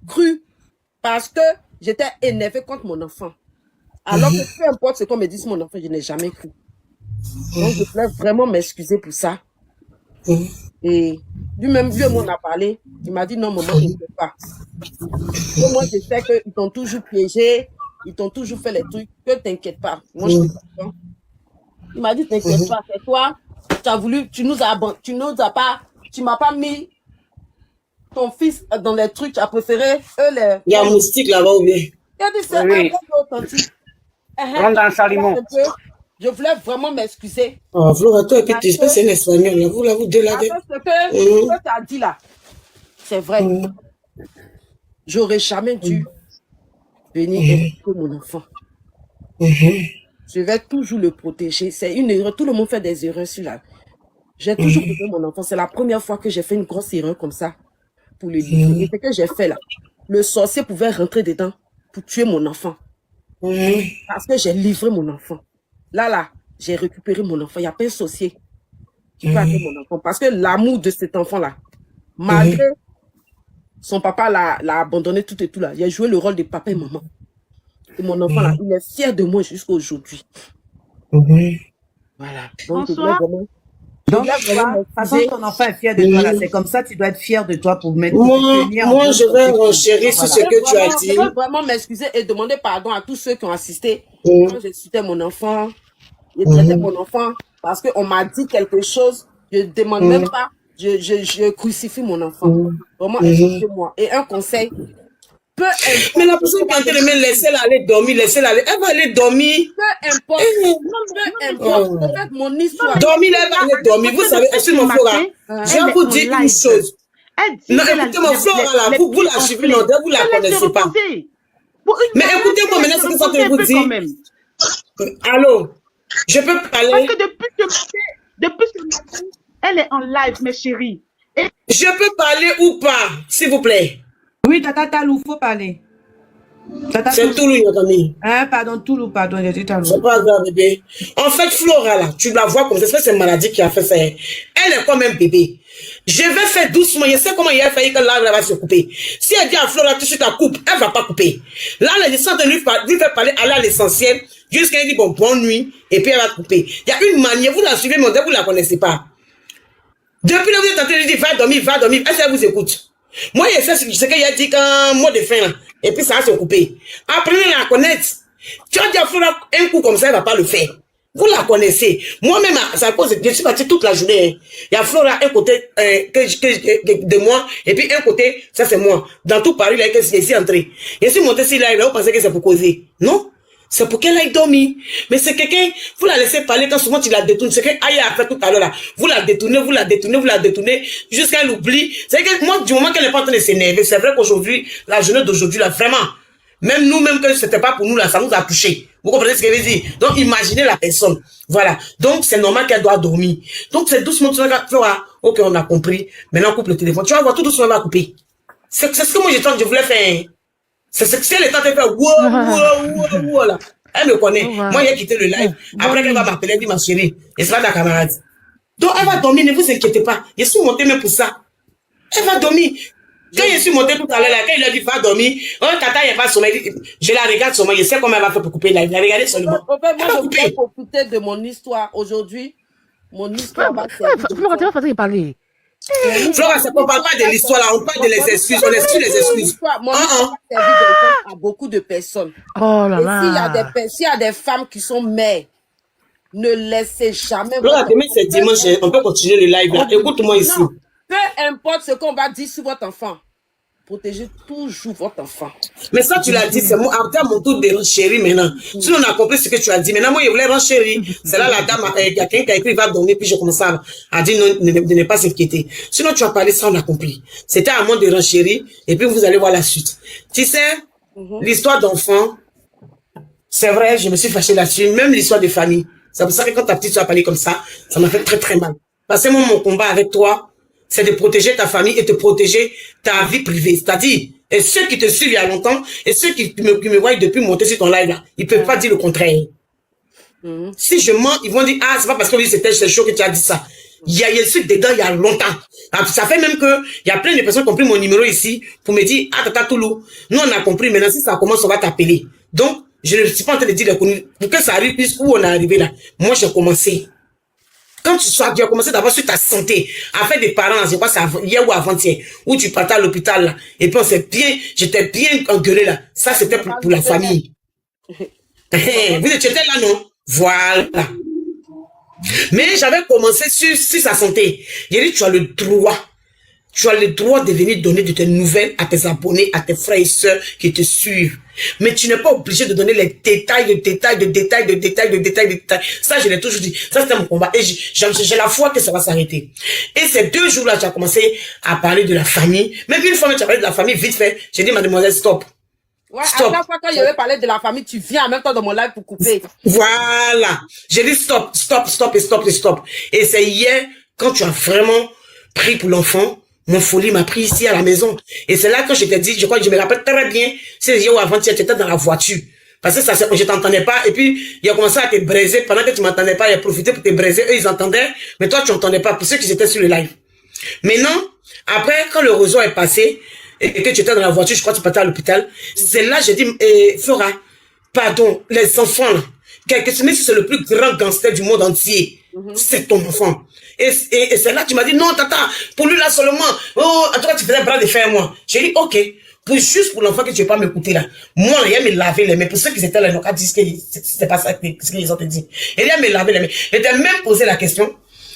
cru parce que j'étais énervée contre mon enfant. Alors que peu importe ce qu'on me dit sur mon enfant, je n'ai jamais cru. Donc, je voulais vraiment m'excuser pour ça. Et lui-même, lui, on a parlé. Il m'a dit non, maman, ne fais pas. Et moi, je sais qu'ils t'ont toujours piégé, ils t'ont toujours fait les trucs. Que t'inquiète pas. Moi, je suis pas. Il m'a dit, t'inquiète pas, c'est toi. Tu as voulu, tu m'as pas mis ton fils dans les trucs, tu as préféré eux les. Il y a un moustique là-bas ou bien? Il a dit, c'est un peu authentique. Je voulais vraiment m'excuser. Oh, Flora, toi, et puis tu sais, c'est un espagnol, là, vous deux là. Ce que tu as dit là, c'est vrai. J'aurais jamais dû venir éduquer mon enfant. Je vais toujours le protéger. C'est une erreur. Tout le monde fait des erreurs sur là. J'ai toujours protégé mon enfant. C'est la première fois que j'ai fait une grosse erreur comme ça pour le livrer. Et ce que j'ai fait là, le sorcier pouvait rentrer dedans pour tuer mon enfant. Parce que j'ai livré mon enfant. Là, j'ai récupéré mon enfant. Il n'y a pas un sorcier qui peut atteindre mon enfant. Parce que l'amour de cet enfant-là, malgré son papa l'a abandonné tout et tout là, il a joué le rôle de papa et maman. Et mon enfant là, il est fier de moi jusqu'à aujourd'hui. Voilà. Donc, Bonsoir. Donc, de toute façon, ton enfant est fier de toi là. C'est comme ça, tu dois être fier de toi pour mettre. Moi, je vais renchérir sur ce que tu as dit. Je veux vraiment m'excuser et demander pardon à tous ceux qui ont assisté. Quand je citais mon enfant, je traitais mon enfant parce qu'on m'a dit quelque chose. Je ne demande même pas. Je crucifie mon enfant. Vraiment, excusez-moi. Et un conseil. Mais la personne qui est en train de me laisser aller dormir, elle va aller dormir. Peu importe. Peut-être mon histoire. Dormir, elle va aller dormir. Vous savez, excusez-moi, Flora, je vais vous dire une chose. Non, écoutez-moi, Flora, là, vous la suivez, non, vous la connaissez pas. Mais écoutez-moi maintenant ce que ça te vous dit. Allô, je peux parler. Parce que depuis ce matin, elle est en live, mes chéris. Je peux parler ou pas, s'il vous plaît? Oui, Tata Talou, faut parler. C'est Toulou, notre ami. Hein, pardon, Toulou, pardon, j'ai dit Talou. C'est pas grave, bébé. En fait, Flora, là, tu la vois comme ça, c'est une maladie qui a fait ça. Elle est comme un bébé. Je vais faire doucement. Je sais comment il a failli que l'arbre va se couper. Si elle dit à Flora tout de suite, elle coupe, elle va pas couper. Là, elle est en train de lui faire parler, aller à l'essentiel, jusqu'à elle dit, bon, bonne nuit, et puis elle va couper. Il y a une manière, vous la suivez, mais vous la connaissez pas. Depuis là, vous êtes en train de dire, va dormir, est-ce qu'elle vous écoute? Moi, je sais ce qu'il a dit qu'un mot de fin, là, et puis ça va se couper. Apprenez à la connaître. Tu as dit à Flora un coup comme ça, elle va pas le faire. Vous la connaissez. Moi-même, ça cause, je suis parti toute la journée. Il y a Flora un côté de moi, et puis un côté, ça c'est moi. Dans tout Paris, là, je suis entré. Je suis monté ici, là, vous pensez que c'est pour causer. Non? C'est pour qu'elle aille dormir. Mais c'est quelqu'un, vous la laissez parler quand souvent tu la détournes. C'est qu'elle a fait tout à l'heure là. Vous la détournez, jusqu'à elle oublie. C'est que moi, du moment qu'elle n'est pas en train de s'énerver, c'est vrai qu'aujourd'hui, la journée d'aujourd'hui là, vraiment, même nous, même que c'était pas pour nous là, ça nous a touché. Vous comprenez ce que je veux dire? Donc, imaginez la personne. Voilà. Donc, c'est normal qu'elle doit dormir. Donc, c'est doucement, ok, on a compris. Maintenant, on coupe le téléphone. Tu vas voir, tout doucement, elle va couper. C'est ce que moi, je voulais faire. C'est ce que si elle est en train de faire, wow, là. Elle me connaît. Moi, j'ai quitté le live. Après, elle va m'appeler, elle dit, ma chérie, et c'est pas ta camarade. Donc, elle va dormir, ne vous inquiétez pas. Je suis monté même pour ça. Elle va dormir. Quand je suis monté tout à l'heure, quand il a dit, va dormir, tata, il n'y a pas de sommeil. Je la regarde seulement, je sais comment elle va faire pour couper la live. Regardez seulement. En fait, moi, je vais profiter de mon histoire aujourd'hui. Mon histoire va servir. Flora, tu vas faire parler. Flora, on ne parle pas de l'histoire là, on parle de les excuses, on excuse les excuses. Mon histoire va servir d'exemple à beaucoup de personnes. Oh là là. S'il y a des femmes qui sont mères, ne laissez jamais. Flora, demain c'est dimanche, on peut continuer le live là. Écoute-moi ici. Peu importe ce qu'on va dire sur votre enfant, protégez toujours votre enfant. Mais ça, tu l'as dit, c'est moi, après mon tour de renchérir maintenant. Si on a compris ce que tu as dit, maintenant, moi, je voulais renchérir. C'est là la dame, il y a quelqu'un qui a écrit, il va dormir, puis je commence à dire non, de ne pas s'inquiéter. Sinon, tu as parlé, ça, on a compris. C'était à moi de renchérir, et puis vous allez voir la suite. Tu sais, l'histoire d'enfant, c'est vrai, je me suis fâchée là-dessus, même l'histoire de famille. C'est pour ça que quand ta petite soeur a parlé comme ça m'a fait très, très mal. Parce que moi, mon combat avec toi, c'est de protéger ta famille et de protéger ta vie privée. C'est-à-dire, et ceux qui te suivent il y a longtemps, et ceux qui me voient depuis monter sur ton live là, ils peuvent pas dire le contraire. Si je mens, ils vont dire, ah, c'est pas parce que c'est chaud que tu as dit ça. Il y a le truc dedans il y a longtemps. Ça fait même que, il y a plein de personnes qui ont pris mon numéro ici pour me dire, ah, Tata Toulou, nous on a compris, maintenant si ça commence, on va t'appeler. Donc, je ne suis pas en train de dire pour que ça arrive jusqu'où on est arrivé là. Moi, j'ai commencé. Quand tu as commencé d'abord sur ta santé, à faire des parents, je crois c'est hier ou avant-hier, où tu partais à l'hôpital, là, et puis j'étais bien engueulé, là. Ça, c'était pour la famille. Vous étiez là, non? Voilà. Mais j'avais commencé sur sa santé. J'ai dit, tu as le droit de venir donner de tes nouvelles à tes abonnés, à tes frères et sœurs qui te suivent. Mais tu n'es pas obligé de donner les détails. Ça, je l'ai toujours dit. Ça, c'était mon combat. Et j'ai la foi que ça va s'arrêter. Et ces 2 jours-là, tu as commencé à parler de la famille. Même une fois que tu as parlé de la famille, vite fait, j'ai dit, mademoiselle, stop. Ouais, stop. À chaque fois quand je vais parler de la famille, tu viens en même temps dans mon live pour couper. Voilà. J'ai dit stop. Et c'est hier, quand tu as vraiment pris pour l'enfant, mon folie m'a pris ici à la maison. Et c'est là que je t'ai dit, je crois que je me rappelle très bien, c'est hier ou avant-hier, tu étais dans la voiture. Parce que ça, je t'entendais pas. Et puis, il a commencé à te braiser. Pendant que tu m'entendais pas, il a profité pour te braiser. Eux, ils entendaient. Mais toi, tu n'entendais pas. Pour ceux qui étaient sur le live. Maintenant, après, quand le réseau est passé, et que tu étais dans la voiture, je crois que tu partais à l'hôpital, c'est là, j'ai dit, Flora, pardon, les enfants, là, même si c'est le plus grand gangster du monde entier, c'est ton enfant. Et c'est là que tu m'as dit, non, tata, pour lui là seulement, oh, en tout cas, tu faisais bras de fer, moi. J'ai dit, ok, juste pour l'enfant que tu ne veux pas m'écouter là. Moi, il a me laver les mains. Pour ceux qui étaient là, ils n'ont pas dit que c'était pas ça ce qu'ils ont dit. Il a me laver les mains. Il t'a même posé la question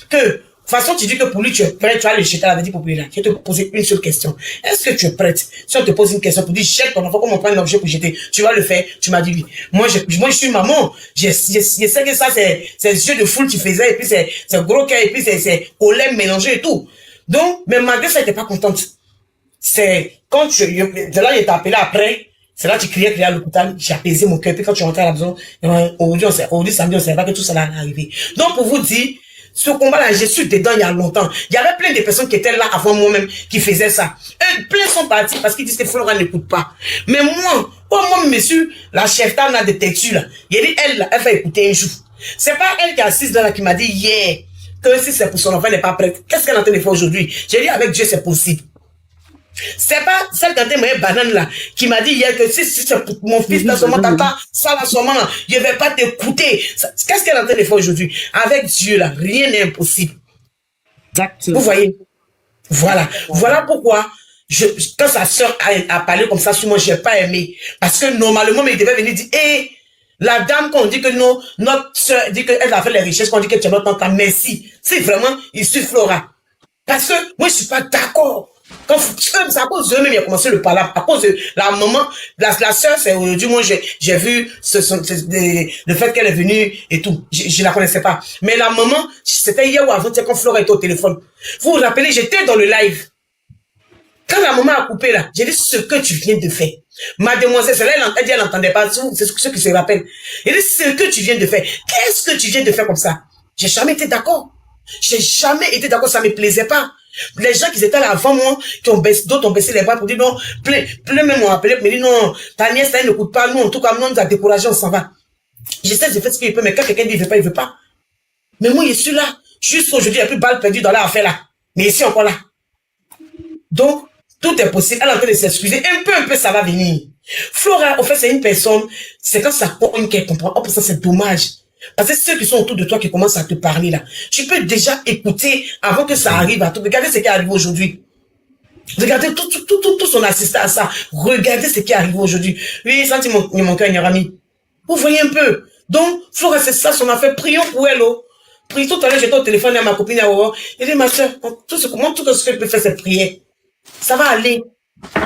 que, de toute façon, tu dis que pour lui, tu es prêt, tu vas le jeter à la vie populaire. Je vais te poser une seule question. Est-ce que tu es prête? Si on te pose une question pour dire, jette ton enfant comme on prend un objet pour jeter, tu vas le faire? Tu m'as dit oui. Moi, je suis maman. Je sais que ça, c'est jeu de foule que tu faisais, et puis c'est gros cœur, et puis c'est colère mélangée et tout. Donc, mais malgré ça, elle n'était pas contente. C'est quand de là, il t'a appelé après. C'est là que tu criais à l'hôpital, j'ai apaisé mon cœur. Puis quand tu rentrais à la maison, aujourd'hui, samedi, on savait pas que tout ça allait arriver. Donc, pour vous dire, ce combat-là, je suis dedans il y a longtemps. Il y avait plein de personnes qui étaient là avant moi-même, qui faisaient ça. Et plein sont partis parce qu'ils disent que Flora n'écoute pas. Mais moi, monsieur, la chef là de têtu, là, il dit, elle va écouter un jour. C'est pas elle qui est assise là qui m'a dit hier que si c'est pour son enfant, elle n'est pas prête. Qu'est-ce qu'elle est en train de faire aujourd'hui? J'ai dit, avec Dieu, c'est possible. C'est pas celle qui a été banane là, qui m'a dit hier que si c'est mon fils là, seulement tata, ça là, seulement, je vais pas t'écouter. Qu'est-ce qu'elle est en train de faire aujourd'hui? Avec Dieu là, rien n'est impossible. Exactement. Vous voyez? Voilà. Voilà pourquoi, quand sa soeur a parlé comme ça sur moi, j'ai pas aimé. Parce que normalement, il devait venir dire, hé, la dame qu'on dit que non, notre soeur dit qu'elle a fait les richesses, qu'on dit que tu es notre tante, merci. C'est vraiment, il suit Flora. Parce que moi, je suis pas d'accord. C'est à cause d'eux-mêmes, il a commencé le parler. À cause de la maman, la sœur, c'est aujourd'hui, moi, j'ai vu le fait qu'elle est venue et tout. Je la connaissais pas. Mais la maman, c'était hier ou avant, quand Flora était au téléphone. Vous vous rappelez, j'étais dans le live. Quand la maman a coupé là, j'ai dit ce que tu viens de faire. Mademoiselle, celle-là, elle n'entendait pas. C'est ceux qui se rappellent. Elle dit ce que tu viens de faire. Qu'est-ce que tu viens de faire comme ça? J'ai jamais été d'accord. J'ai jamais été d'accord, ça me plaisait pas. Les gens qui étaient là avant moi, d'autres ont baissé les bras pour dire non, plein même m'ont appelé pour me dire non, ta nièce, elle n'écoute pas, nous, en tout cas, nous, on nous a découragé, on s'en va. J'essaie de faire ce qu'il peut, mais quand quelqu'un dit il veut pas. Mais moi, je suis là. Jusqu'aujourd'hui, il n'y a plus de balle perdue dans l'affaire là. Mais ici, encore là. Donc, tout est possible. Elle est en train de s'excuser. Un peu, ça va venir. Flora, en fait, c'est une personne, c'est quand ça pogne qu'elle comprend. Oh, pour ça, c'est dommage. Parce que ceux qui sont autour de toi qui commencent à te parler là, tu peux déjà écouter avant que ça arrive à toi. Regardez ce qui est arrivé aujourd'hui. Regardez tout son assistant à ça. Regardez ce qui est arrivé aujourd'hui. Oui, ça, mon cœur, ami. Vous voyez un peu. Donc, Flora, c'est ça son affaire. Prions pour elle. Oh. Prie tout à l'heure, j'étais au téléphone à ma copine. Elle dit, ma soeur, tout ce que je peux faire, c'est prier. Ça va aller.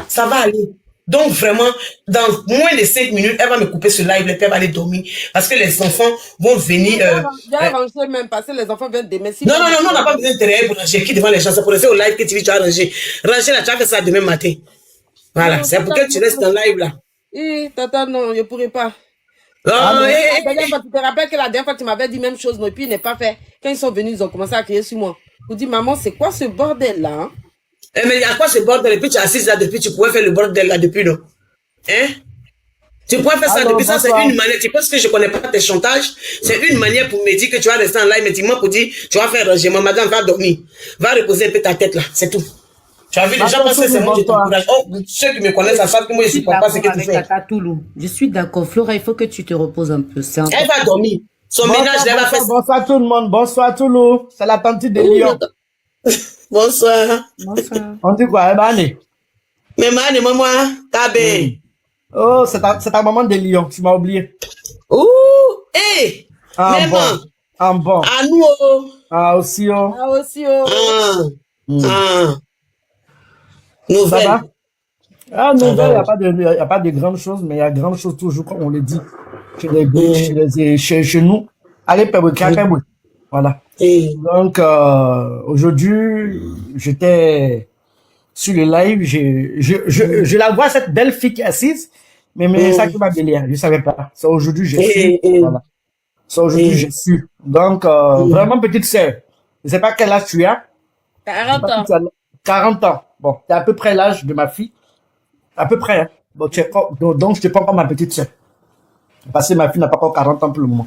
Ça va aller. Donc vraiment, dans moins de 5 minutes, elle va me couper ce live, elle va aller dormir. Parce que les enfants vont venir... J'ai arrangé même, parce que les enfants viennent demain. Non, on n'a pas besoin de terrain pour ranger qui devant les gens. C'est pour rester au live que tu vas ranger. Ranger là, tu vas faire ça demain matin. Voilà, c'est pour que tu restes en live là. Tata, non, je ne pourrais pas. Tu te rappelles que la dernière fois, tu m'avais dit même chose, non, et puis il n'est pas fait. Quand ils sont venus, ils ont commencé à crier sur moi. Vous dites, maman, c'est quoi ce bordel là? Mais à quoi ce bordel? Et puis tu es assise là depuis, tu pourrais faire le bordel là depuis, non? Hein? Tu pourrais faire ça depuis, ça c'est une manière. Tu penses que je connais pas tes chantages? C'est une manière pour me dire que tu vas rester en live, mais dis-moi pour dire, tu vas faire rangement, madame, va dormir. Va reposer un peu ta tête là, c'est tout. Tu as vu, les gens pensent que c'est moi qui t'encourage. Oh, ceux qui me connaissent, ça savent que moi je ne supporte pas ce que tu fais. Je suis d'accord. Flora, il faut que tu te reposes un peu. Elle va dormir. Son ménage, elle va faire... Bonsoir tout le monde, bonsoir tout le monde. C'est la tante de Lyon. Bonsoir. Bonsoir. On dit quoi, Mane? Mais Mane, maman, Tabé. Oh, c'est ta maman de Lyon, tu m'as oublié. Ouh, hé, maman. Ah bon. À nous. Ah aussi, oh. Ah aussi, oh. Nouvelle. Ça va? Ah, nouvelle, il n'y a pas de grandes choses, mais il y a grandes choses toujours, comme on le dit. Chez nous. Allez, voilà. Donc, aujourd'hui, j'étais sur le live, je la vois, cette belle fille qui est assise, mais ça qui m'a délire, je ne savais pas. C'est aujourd'hui, j'ai su. Voilà. C'est aujourd'hui, j'ai su. Donc, vraiment, petite sœur. Je ne sais pas quel âge tu as. 40 ans. 40 ans. Bon, tu es à peu près l'âge de ma fille. À peu près. Hein. Bon, donc, je te prends comme ma petite sœur. Parce que ma fille n'a pas encore 40 ans pour le moment.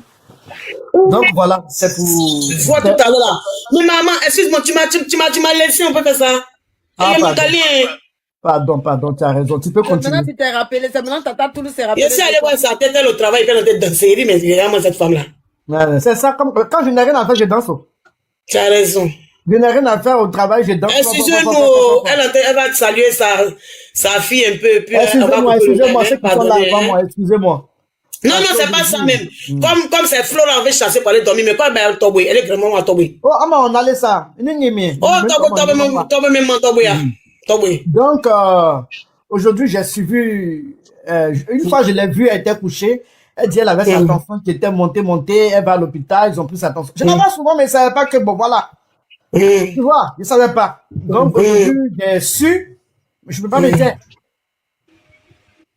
Donc, voilà, c'est pour... Je vois tout à l'heure là. Mais maman, excuse-moi, tu m'as laissé, on peut faire ça. Pardon, tu as raison. Tu peux continuer. Maintenant, tu t'es rappelé. C'est maintenant, Tata Toulouse s'est rappelé. Je suis allé voir sa tête, elle au travail, elle était dans série, mais regarde-moi cette femme-là. Ouais, c'est ça, comme quand je n'ai rien à faire, je danse. Tu as raison. Je n'ai rien à faire au travail, je danse. Excusez-nous, elle va saluer sa fille un peu. Excusez-moi, ceux qui sont là avant moi, excusez-moi. Non, c'est pas ça même. Comme c'est Flora, on veut chasser pour aller dormir, mais quand elle est tombée, elle est vraiment à tomber. Oh, on allait ça. Donc, aujourd'hui, j'ai suivi, une fois je l'ai vue, elle était couchée. Elle dit, elle avait sa enfant qui était montée, elle va à l'hôpital, ils ont pris sa tension. Je l'avais souvent, mais je ne savais pas que, bon, voilà. Tu vois, je ne savais pas. Donc, aujourd'hui, j'ai su, mais je ne peux pas me dire.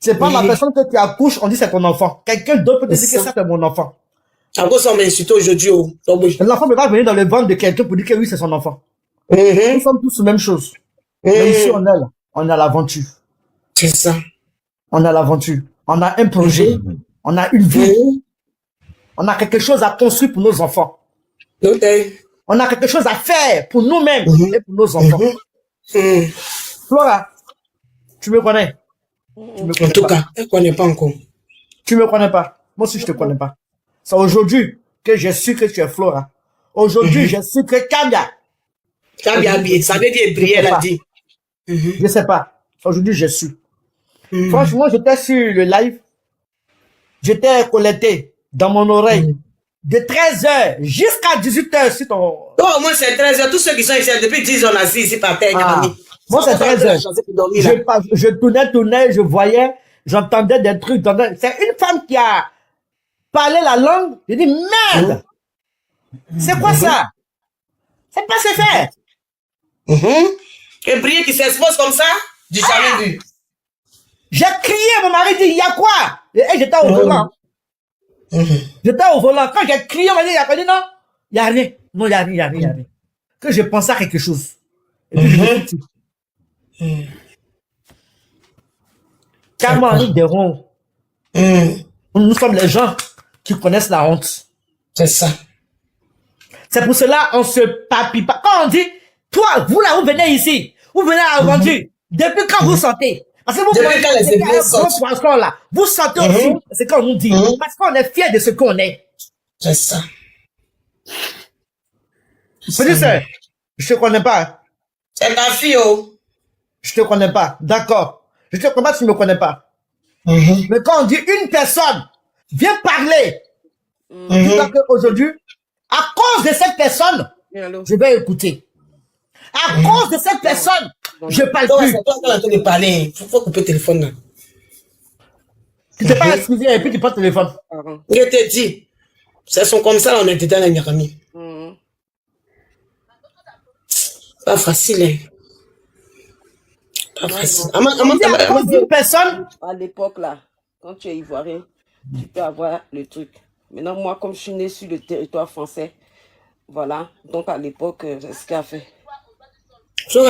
C'est pas la personne que tu accouches, on dit c'est ton enfant. Quelqu'un d'autre peut te dire que ça c'est mon enfant. À cause on m'insulte aujourd'hui. L'enfant ne peut pas venir dans le ventre de quelqu'un pour dire que oui, c'est son enfant. Nous sommes tous la même chose. Mais ici, on a l'aventure. C'est ça. On a l'aventure. On a un projet. On a une vie. On a quelque chose à construire pour nos enfants. On a quelque chose à faire pour nous-mêmes et pour nos enfants. Flora, tu me connais? En tout cas, elle ne connaît pas encore. Tu ne me connais pas. Moi aussi, je ne te connais pas. C'est aujourd'hui que j'ai su que tu es Flora. Aujourd'hui, j'ai su que Kambia. Kambia, ça veut dire briller, elle a dit. Je ne sais pas. Aujourd'hui, j'ai su. Franchement, j'étais sur le live. J'étais collecté dans mon oreille de 13h jusqu'à 18h sur ton... Oh, moi, c'est 13h. Tous ceux qui sont ici, depuis 10 ans, on a assis ici par terre. Moi, c'est 13h. Je tournais, je voyais, j'entendais des trucs. C'est une femme qui a parlé la langue. Je dis, merde! C'est quoi ça? C'est pas c'est fait. Et briller qui s'expose comme ça, j'ai jamais vu. J'ai crié, mon mari dit, il y a quoi? Et j'étais au volant. J'étais au volant. Quand j'ai crié, on m'a dit, non, il n'y a rien. Non, il n'y a rien. Que je pensais à quelque chose. Et puis, je me suis dit, car moi, nous dirons, nous sommes les gens qui connaissent la honte. C'est ça. C'est pour cela, on se papille pas. Quand on dit, toi, vous là, vous venez ici, vous venez à l'aventure, depuis quand vous sentez? Parce que vous sentez aussi ce qu'on nous dit. Parce qu'on est fiers de ce qu'on est. C'est ça. Petite sœur, je te connais pas. C'est ta fille, oh. Je te connais pas. D'accord. Je te connais pas, tu me connais pas. Mais quand on dit une personne vient parler, tu vois qu'aujourd'hui, à cause de cette personne, je vais écouter. À cause de cette personne, je parle plus. C'est toi qui as en train de parler. Il faut couper le téléphone là. Tu t'es pas excusé et puis tu prends le téléphone. Je te dis, c'est son comme ça, là, on est dedans, la Nyarami. Pas facile, hein. Pas facile. Une personne. À l'époque, là, quand tu es ivoirien, tu peux avoir le truc. Maintenant, moi, comme je suis né sur le territoire français, voilà. Donc, à l'époque, c'est ce qu'il a fait.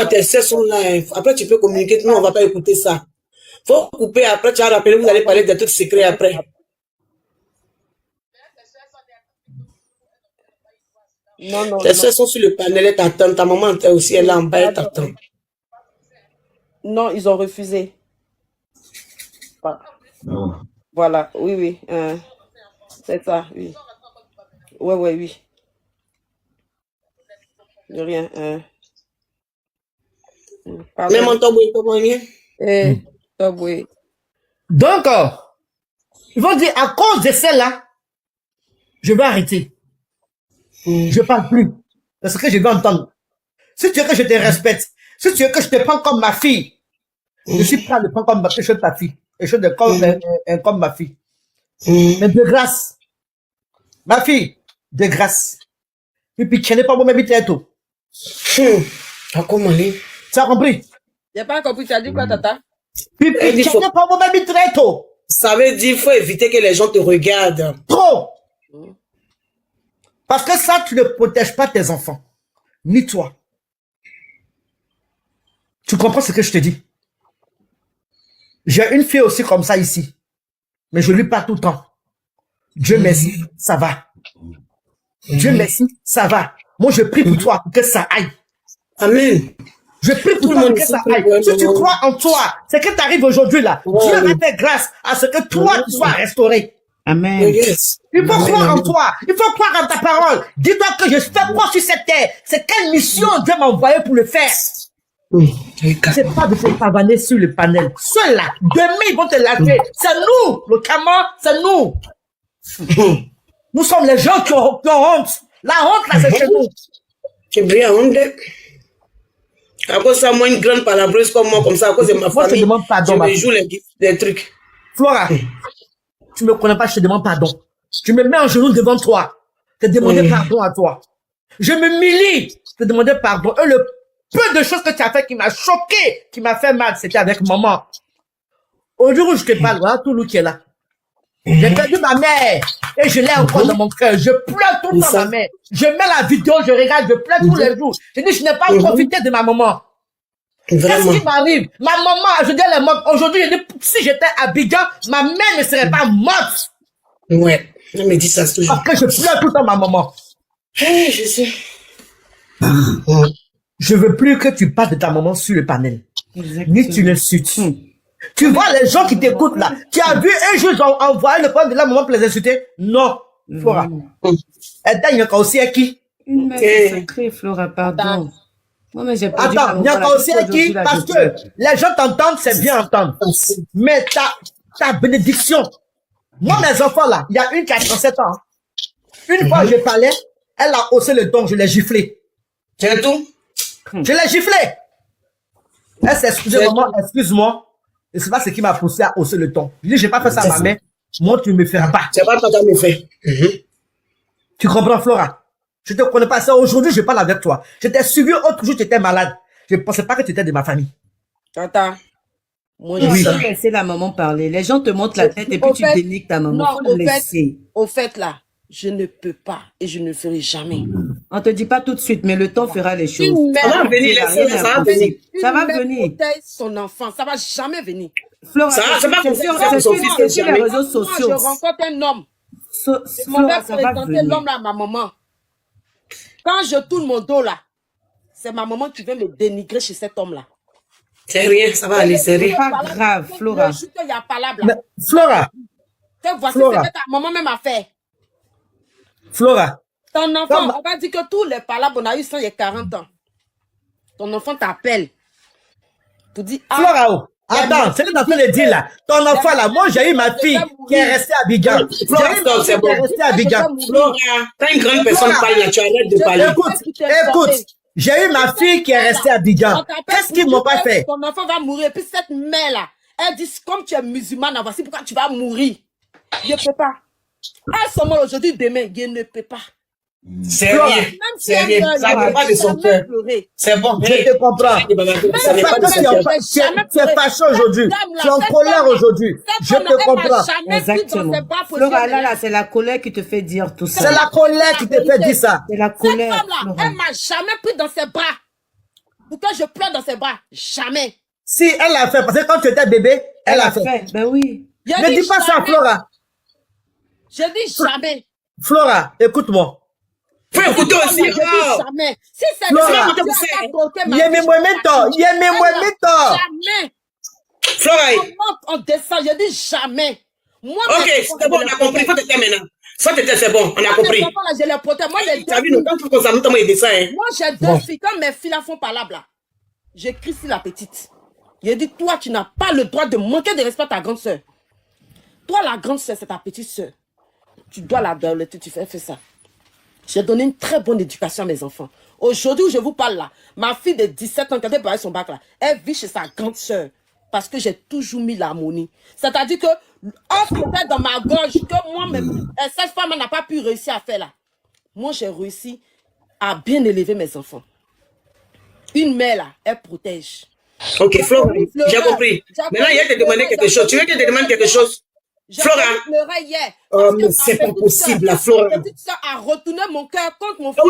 Tes sœurs sont là. Après, tu peux communiquer. Nous, on ne va pas écouter ça. Il faut couper. Après, tu vas rappeler. Vous allez parler de tout secret après. Non. Tes sœurs sont sur le panel. Elle t'attend. Ta maman aussi, elle est en bas. Elle t'attend. Non, ils ont refusé. Voilà. Oui. C'est ça, oui. Oui. De rien. Même en Toboué, Toboué. Donc, ils vont dire, à cause de celle-là, je vais arrêter. Je parle plus. C'est ce que je vais entendre. Si tu veux que je te respecte, si tu veux que je te prends comme ma fille, je suis prêt à le prendre comme ma fille, je suis ta fille. Et je suis comme ma fille. Mais de grâce. Ma fille, de grâce. Et puis, tu n'es pas bon, mais très tôt. Comment aller? Tu as compris? J'ai pas compris, tu as dit quoi, tata? Puis, tu n'es pas bon, mais très tôt. Ça veut dire qu'il faut éviter que les gens te regardent. Trop. Parce que ça, tu ne protèges pas tes enfants. Ni toi. Tu comprends ce que je te dis? J'ai une fille aussi comme ça ici. Mais je lui parle tout le temps. Dieu merci, ça va. Dieu merci, ça va. Moi, je prie pour toi, pour que ça aille. Amen. Je prie pour toi, pour que ça aille. Si tu crois en toi, c'est que tu arrives aujourd'hui là. Dieu va faire grâce à ce que toi, tu sois restauré. Amen. Il faut croire en toi. Il faut croire en ta parole. Dis-toi que je fais quoi sur cette terre. C'est quelle mission Dieu m'a envoyé pour le faire. C'est pas de se pavaner sur le panel. Ceux-là, demain, ils vont te lâcher. C'est nous, le camin, c'est nous. Nous sommes les gens qui ont honte. La honte, là, c'est chez nous. C'est bien honte. À cause de ça, moi, une grande palabreuse comme moi, comme ça, à cause de ma famille, je te demande pardon, je me joue les trucs. Flora, tu me connais pas, je te demande pardon. Je me mets en genoux devant toi, te demander pardon à toi. Je me m'humilie, te demander pardon. Et le peu de choses que tu as fait qui m'a choqué, qui m'a fait mal, c'était avec maman. Au jour où je te parle, voilà tout le qui est là. J'ai perdu ma mère et je l'ai encore dans mon cœur. Je pleure tout le temps ma mère. Je mets la vidéo, je regarde, je pleure tous les jours. Je dis, je n'ai pas profité de ma maman. Qu'est-ce qui m'arrive? Ma maman, je dis, elle est morte. Aujourd'hui, je dis, si j'étais à Abidjan, ma mère ne serait pas morte. Ouais, elle me dit ça toujours. Parce que je pleure tout le temps ma maman. Je sais. Je veux plus que tu parles de ta maman sur le panel. Ni tu l'insultes. Tu vois les gens qui t'écoutent là. Tu as vu un jour ils ont envoyé le problème de la maman pour les insulter? Non. Flora. Elle t'a encore aussi à qui? Une mère sacrée, Flora, pardon. Moi, mais j'ai pas attends, il y a encore aussi à qui? Parce que les gens t'entendent, c'est bien entendre. Mais ta bénédiction. Moi, mes enfants là, il y a une qui a 37 ans. Une fois je parlais, elle a haussé le ton, je l'ai giflé. C'est tout? Je l'ai giflé. Elle s'est excusée, maman, excuse-moi. Et c'est pas ce qui m'a poussé à hausser le ton. Je dis, j'ai pas fait ça à ma mère. Moi, tu ne me feras pas. C'est pas que tu me fais. Tu comprends, Flora? Je te connais pas ça. Aujourd'hui, je parle avec toi. Je t'ai suivi autre jour, tu étais malade. Je ne pensais pas que tu étais de ma famille. Tata. Moi, je vais laisser la maman parler. Les gens te montrent la tête et puis tu dénigres ta maman. Non, au fait, là, je ne peux pas et je ne ferai jamais. On te dit pas tout de suite, mais le temps fera les choses. Ça va venir, ça va venir. Ça va venir. Son enfant, ça va jamais venir. Flora, c'est pas pour son fils, sur les réseaux sociaux. Je rencontre un homme. Je vais présenter l'homme à ma maman. Quand je tourne mon dos là, c'est ma maman qui vient me dénigrer chez cet homme là. C'est rien, ça va aller, c'est rien. Pas grave, Flora. Flora. Voici ce que ta maman même a fait. Flora. Ton enfant, on va dire que tous les palabres, on a eu ça il y a 40 ans. Ton enfant t'appelle. Tu dis, Flora, attends, c'est ce que tu es en train de dire là. Ton enfant là, moi j'ai eu ma fille qui est restée à Abidjan. Flora, c'est bon. Flora, quand une grande personne parle là, tu arrêtes de parler. Écoute, j'ai eu ma fille qui est restée à Abidjan. Qu'est-ce qu'ils m'ont pas fait? Ton enfant va mourir. Et puis cette mère là, elle dit, comme tu es musulmane, voici pourquoi tu vas mourir. Je ne peux pas. Elle se mort aujourd'hui, demain, je ne peux pas. C'est rien. C'est rien. Ça ne va pas de son cœur. C'est bon. Je te comprends. Tu es fâché aujourd'hui. Tu es en colère aujourd'hui. Je te comprends. Exactement. Flora, là, c'est la colère qui te fait dire tout ça. C'est la colère qui te fait dire ça. C'est la colère. Cette femme-là, elle m'a jamais pris dans ses bras. Pourquoi je pleure dans ses bras? Jamais. Si, elle l'a fait. Parce que quand tu étais bébé, elle a fait. Ben oui. Ne dis pas ça, Flora. Je dis jamais. Flora, écoute-moi. Faut écouter aussi. Jamais. Si c'est Flora, jamais. Flora, on descend, je dis jamais. Moi, ok, c'est bon, on a compris. Faut te taire maintenant. Ça, c'est bon, on a compris. Les enfants, là, je les protège. Moi, les T'as vu, quand tu fais ça, nous, il dessin, hein. Moi, j'ai deux filles. Quand mes filles là font parlable, là, j'écris sur la petite. J'ai dit, toi, tu n'as pas le droit de manquer de respect à ta grande soeur. Toi, la grande soeur, c'est ta petite soeur. Tu dois la donner, tu fais ça. J'ai donné une très bonne éducation à mes enfants. Aujourd'hui où je vous parle là, ma fille de 17 ans, quand elle passe son bac là, elle vit chez sa grande soeur. Parce que j'ai toujours mis l'harmonie. C'est-à-dire que, peut-être dans ma gorge, que moi-même, cette femme n'a pas pu réussir à faire là. Moi, j'ai réussi à bien élever mes enfants. Une mère là, elle protège. Ok, Flora, j'ai compris. Maintenant, il y a te demander quelque chose. Tu veux que je te demande quelque chose? Flora. Hier, oh, mais c'est pas possible, la Flora. Ma petite soeur a retourné mon cœur contre mon fils.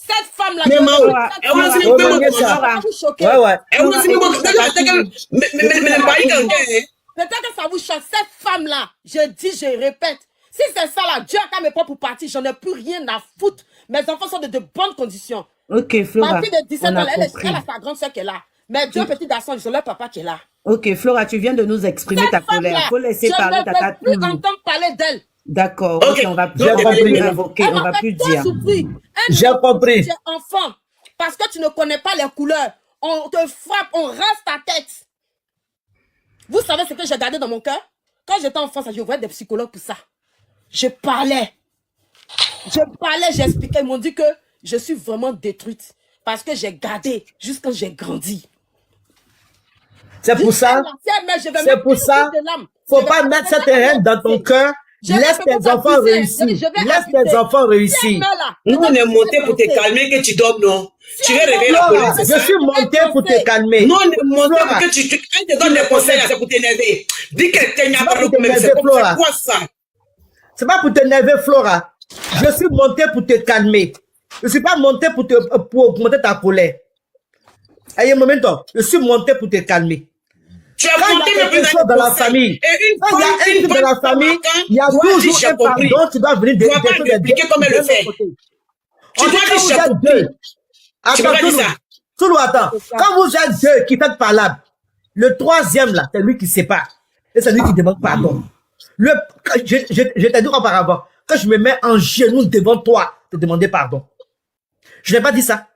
Cette femme-là, peut-être que ça vous choque. Cette femme-là, je dis, je répète, si c'est ça là, Dieu a qu'à mes propres parties, j'en ai plus rien à foutre. Mes enfants sont de bonnes conditions. Ok, Flora. Ma fille de 17 ans, elle a sa grande soeur qui est là. Mais Dieu, petit garçon, c'est leur papa qui est là. Ok, Flora, tu viens de nous exprimer ta colère. Il faut laisser parler ta tante. Je ne peux plus entendre parler d'elle. D'accord, ok, on va plus invoquer, on va plus dire. J'ai compris. Tu es enfant, parce que tu ne connais pas les couleurs. On te frappe, on rase ta tête. Vous savez ce que j'ai gardé dans mon cœur? Quand j'étais enfant, je voyais des psychologues pour ça. Je parlais, j'expliquais. Ils m'ont dit que je suis vraiment détruite. Parce que j'ai gardé jusqu'à quand j'ai grandi. C'est pour ça. C'est pour ça. Faut pas mettre cette haine dans ton cœur. Laisse tes enfants réussir. Laisse tes enfants réussir. Nous, on est monté pour te calmer que tu dormes, non? Tu veux réveiller la police. Je suis monté pour te calmer. Nous, on est monté pour que tu te donnes des conseils, c'est pour t'énerver. Dis que t'es c'est quoi ça? C'est pas pour t'énerver, Flora. Je suis monté pour te calmer. Je suis pas monté pour augmenter ta colère. Ayez un moment, je suis monté pour te calmer. Tu as monté quelque chose dans la famille. Quand il y a un truc dans la famille, il y a toujours un pardon, tu dois venir expliquer comment elle le fait. Tu dois dire deux. Attends, quand vous êtes deux qui faites parlable, le troisième là, c'est lui qui sépare. Et c'est lui qui demande pardon. Je t'ai dit auparavant, quand je me mets en genoux devant toi, te demander pardon. Je n'ai pas dit ça.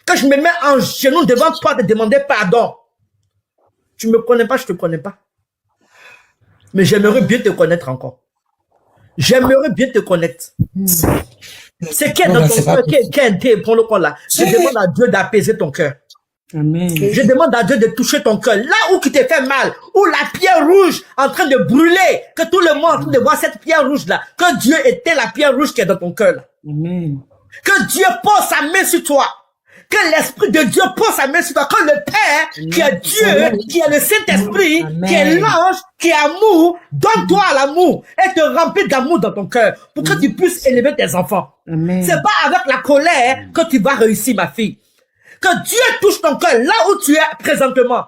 Quand je me mets en genoux devant toi, te demander pardon. Tu ne me connais pas, je ne te connais pas. Mais j'aimerais bien te connaître encore. J'aimerais bien te connaître. C'est qui est dans ton cœur, qui est pour le là. Je demande à Dieu d'apaiser ton cœur. Amen. Je demande à Dieu de toucher ton cœur. Là où tu t'es fait mal, où la pierre rouge en train de brûler, que tout le monde est en train de voir cette pierre rouge là, que Dieu était la pierre rouge qui est dans ton cœur là. Amen. Que Dieu pose sa main sur toi. Que l'Esprit de Dieu pose sa main sur toi. Que le Père, qui est Dieu, qui est le Saint-Esprit, qui est l'ange, qui est amour, donne-toi l'amour et te remplit d'amour dans ton cœur pour que tu puisses élever tes enfants. C'est pas avec la colère que tu vas réussir, ma fille. Que Dieu touche ton cœur là où tu es présentement.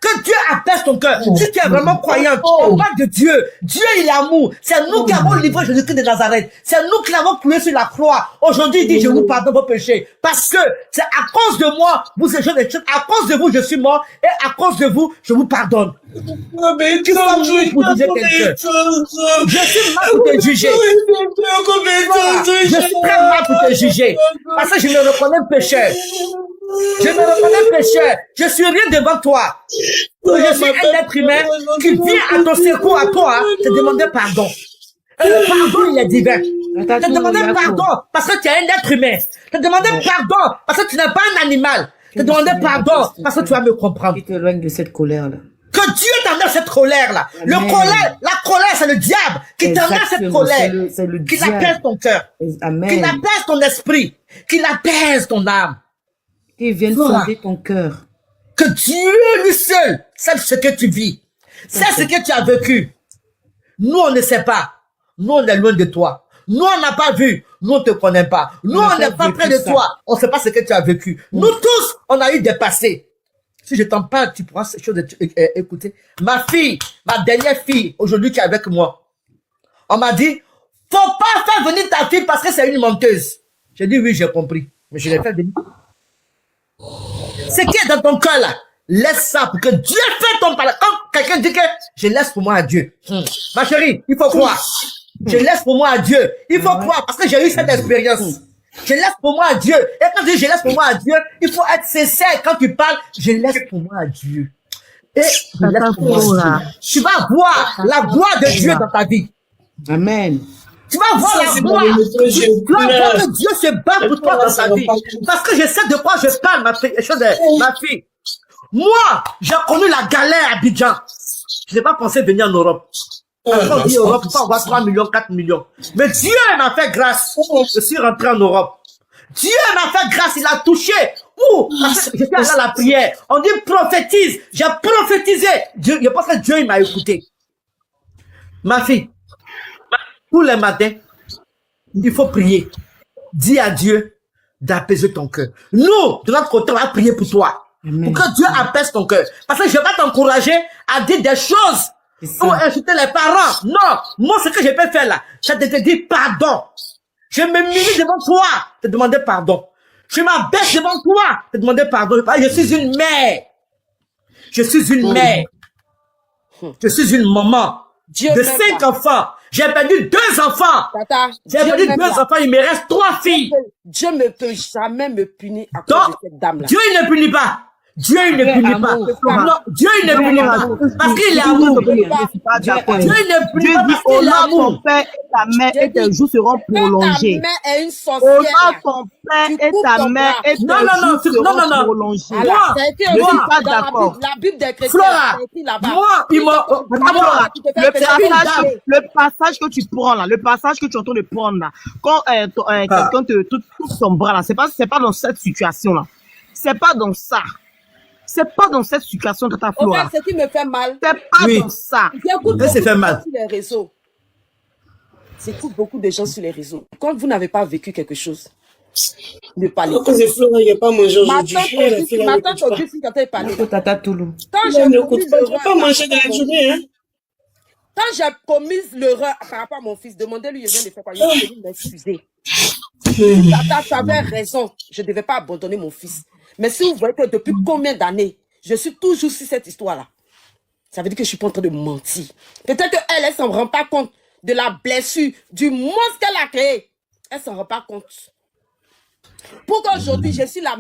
Que Dieu apaise ton cœur. Si tu es vraiment croyante, on parle de Dieu. Dieu, il est amour. C'est nous qui avons livré Jésus-Christ de Nazareth. C'est nous qui l'avons cloué sur la croix. Aujourd'hui, il dit, je vous pardonne vos péchés. Parce que c'est à cause de moi, vous êtes des choses. À cause de vous, je suis mort. Et à cause de vous, je vous pardonne. Qui sommes-nous pour juger quelqu'un? Je suis mal pour te juger. Je suis très mal pour te juger. Parce que je me reconnais pécheur. Je me reconnais pécheur. Je suis rien devant toi. Je suis un être humain qui vient à ton secours, à toi, te demander pardon. Et le pardon, il est divin. Te demander pardon parce que tu es un être humain. Te demander pardon parce que tu n'es pas un animal. Te demander pardon parce que tu vas me comprendre. Qui t'éloigne de cette colère-là. Que Dieu t'enlève cette colère-là. La colère, c'est le diable qui t'enlève cette colère. Qui apaise ton cœur. Qui apaise ton esprit. Qui apaise ton âme. Qui vienne sauver ton cœur. Que Dieu lui seul sait ce que tu vis. C'est ce que tu as vécu. Nous, on ne sait pas. Nous, on est loin de toi. Nous, on n'a pas vu. Nous, on ne te connaît pas. Nous, on n'est pas près de toi. On ne sait pas ce que tu as vécu. Nous tous, on a eu des passés. Si je t'en parle, tu pourras ces choses écouter. Ma fille, ma dernière fille, aujourd'hui qui est avec moi, on m'a dit, faut pas faire venir ta fille parce que c'est une menteuse. J'ai dit oui, j'ai compris. Mais je l'ai fait venir. Ce qui est dans ton cœur là, Laisse ça pour que Dieu fait ton palais. Quand quelqu'un dit que je laisse pour moi à Dieu. Ma chérie, il faut croire. Je laisse pour moi à Dieu. Il faut croire parce que j'ai eu cette expérience. Je laisse pour moi à Dieu. Et quand je dis je laisse pour moi à Dieu, il faut être sincère quand tu parles. Je laisse pour moi à Dieu. Et je laisse pour moi à Dieu. Tu vas voir la gloire de Dieu dans ta vie. Amen. Tu vas voir la gloire. Tu vas voir que Dieu se bat pour toi dans ta vie. Parce que je sais de quoi je parle, ma fille. Moi, j'ai connu la galère à Abidjan. Je n'ai pas pensé venir en Europe. Quand on dit Europe, il faut avoir 3 millions, 4 millions. Mais Dieu m'a fait grâce. Je suis rentré en Europe. Dieu m'a fait grâce, il a touché. J'étais à la prière. On dit prophétise. J'ai prophétisé. Dieu, je pense que Dieu il m'a écouté. Ma fille, tous les matins, il faut prier. Dis à Dieu d'apaiser ton cœur. Nous, de notre côté, on va prier pour toi. Amen. Pour que Dieu apaise ton cœur. Parce que je vais pas t'encourager à dire des choses pour insulter les parents. Non, moi, ce que je peux faire là, c'est de te dire pardon. Je me mets devant toi, te demander pardon. Je m'abaisse devant toi, te demander pardon. Je suis une mère. Je suis une mère. Je suis une maman de 5 enfants. J'ai perdu 2 enfants. J'ai perdu 2 enfants, il me reste 3 filles. Dieu ne peut jamais me punir à cause de cette dame-là. Dieu il ne punit pas. Dieu il ne punit pas. Non, Dieu il ne punit pas. Parce qu'il est amour. Dieu il ne punit pas parce qu'il est amour. Ton père et ta mère et tes jours seront prolongés. Ta mère est une sorcière. Honore ton père et ta mère et tes jours seront prolongés. Moi, je ne suis pas d'accord. La Bible des chrétiens, Flora, moi, il m'a... Le passage que tu prends là, le passage que tu es en train de prendre là, quand quelqu'un te touche son bras là, c'est pas dans cette situation là. C'est pas dans ça. C'est pas dans cette situation que tu as Flora. Ce qui me fait mal. C'est pas dans ça. J'écoute beaucoup de gens sur les réseaux. J'écoute beaucoup de gens sur les réseaux. Quand vous n'avez pas vécu quelque chose, ne parlez pas. Il n'y a pas mangé aujourd'hui. Ma tante Auguste, quand elle parlait. Tata Toulou. Quand j'ai pas manger dans la journée, hein. Quand j'ai commis l'erreur par rapport à mon fils, demandez-lui, il vient de faire quoi? Il vient de m'excuser. Tata, tu avais raison. Je ne devais pas abandonner mon fils. Mais si vous voyez que depuis combien d'années, je suis toujours sur cette histoire-là, ça veut dire que je ne suis pas en train de mentir. Peut-être qu'elle, elle ne s'en rend pas compte de la blessure, du monstre qu'elle a créé. Elle ne s'en rend pas compte. Pourquoi aujourd'hui, je suis la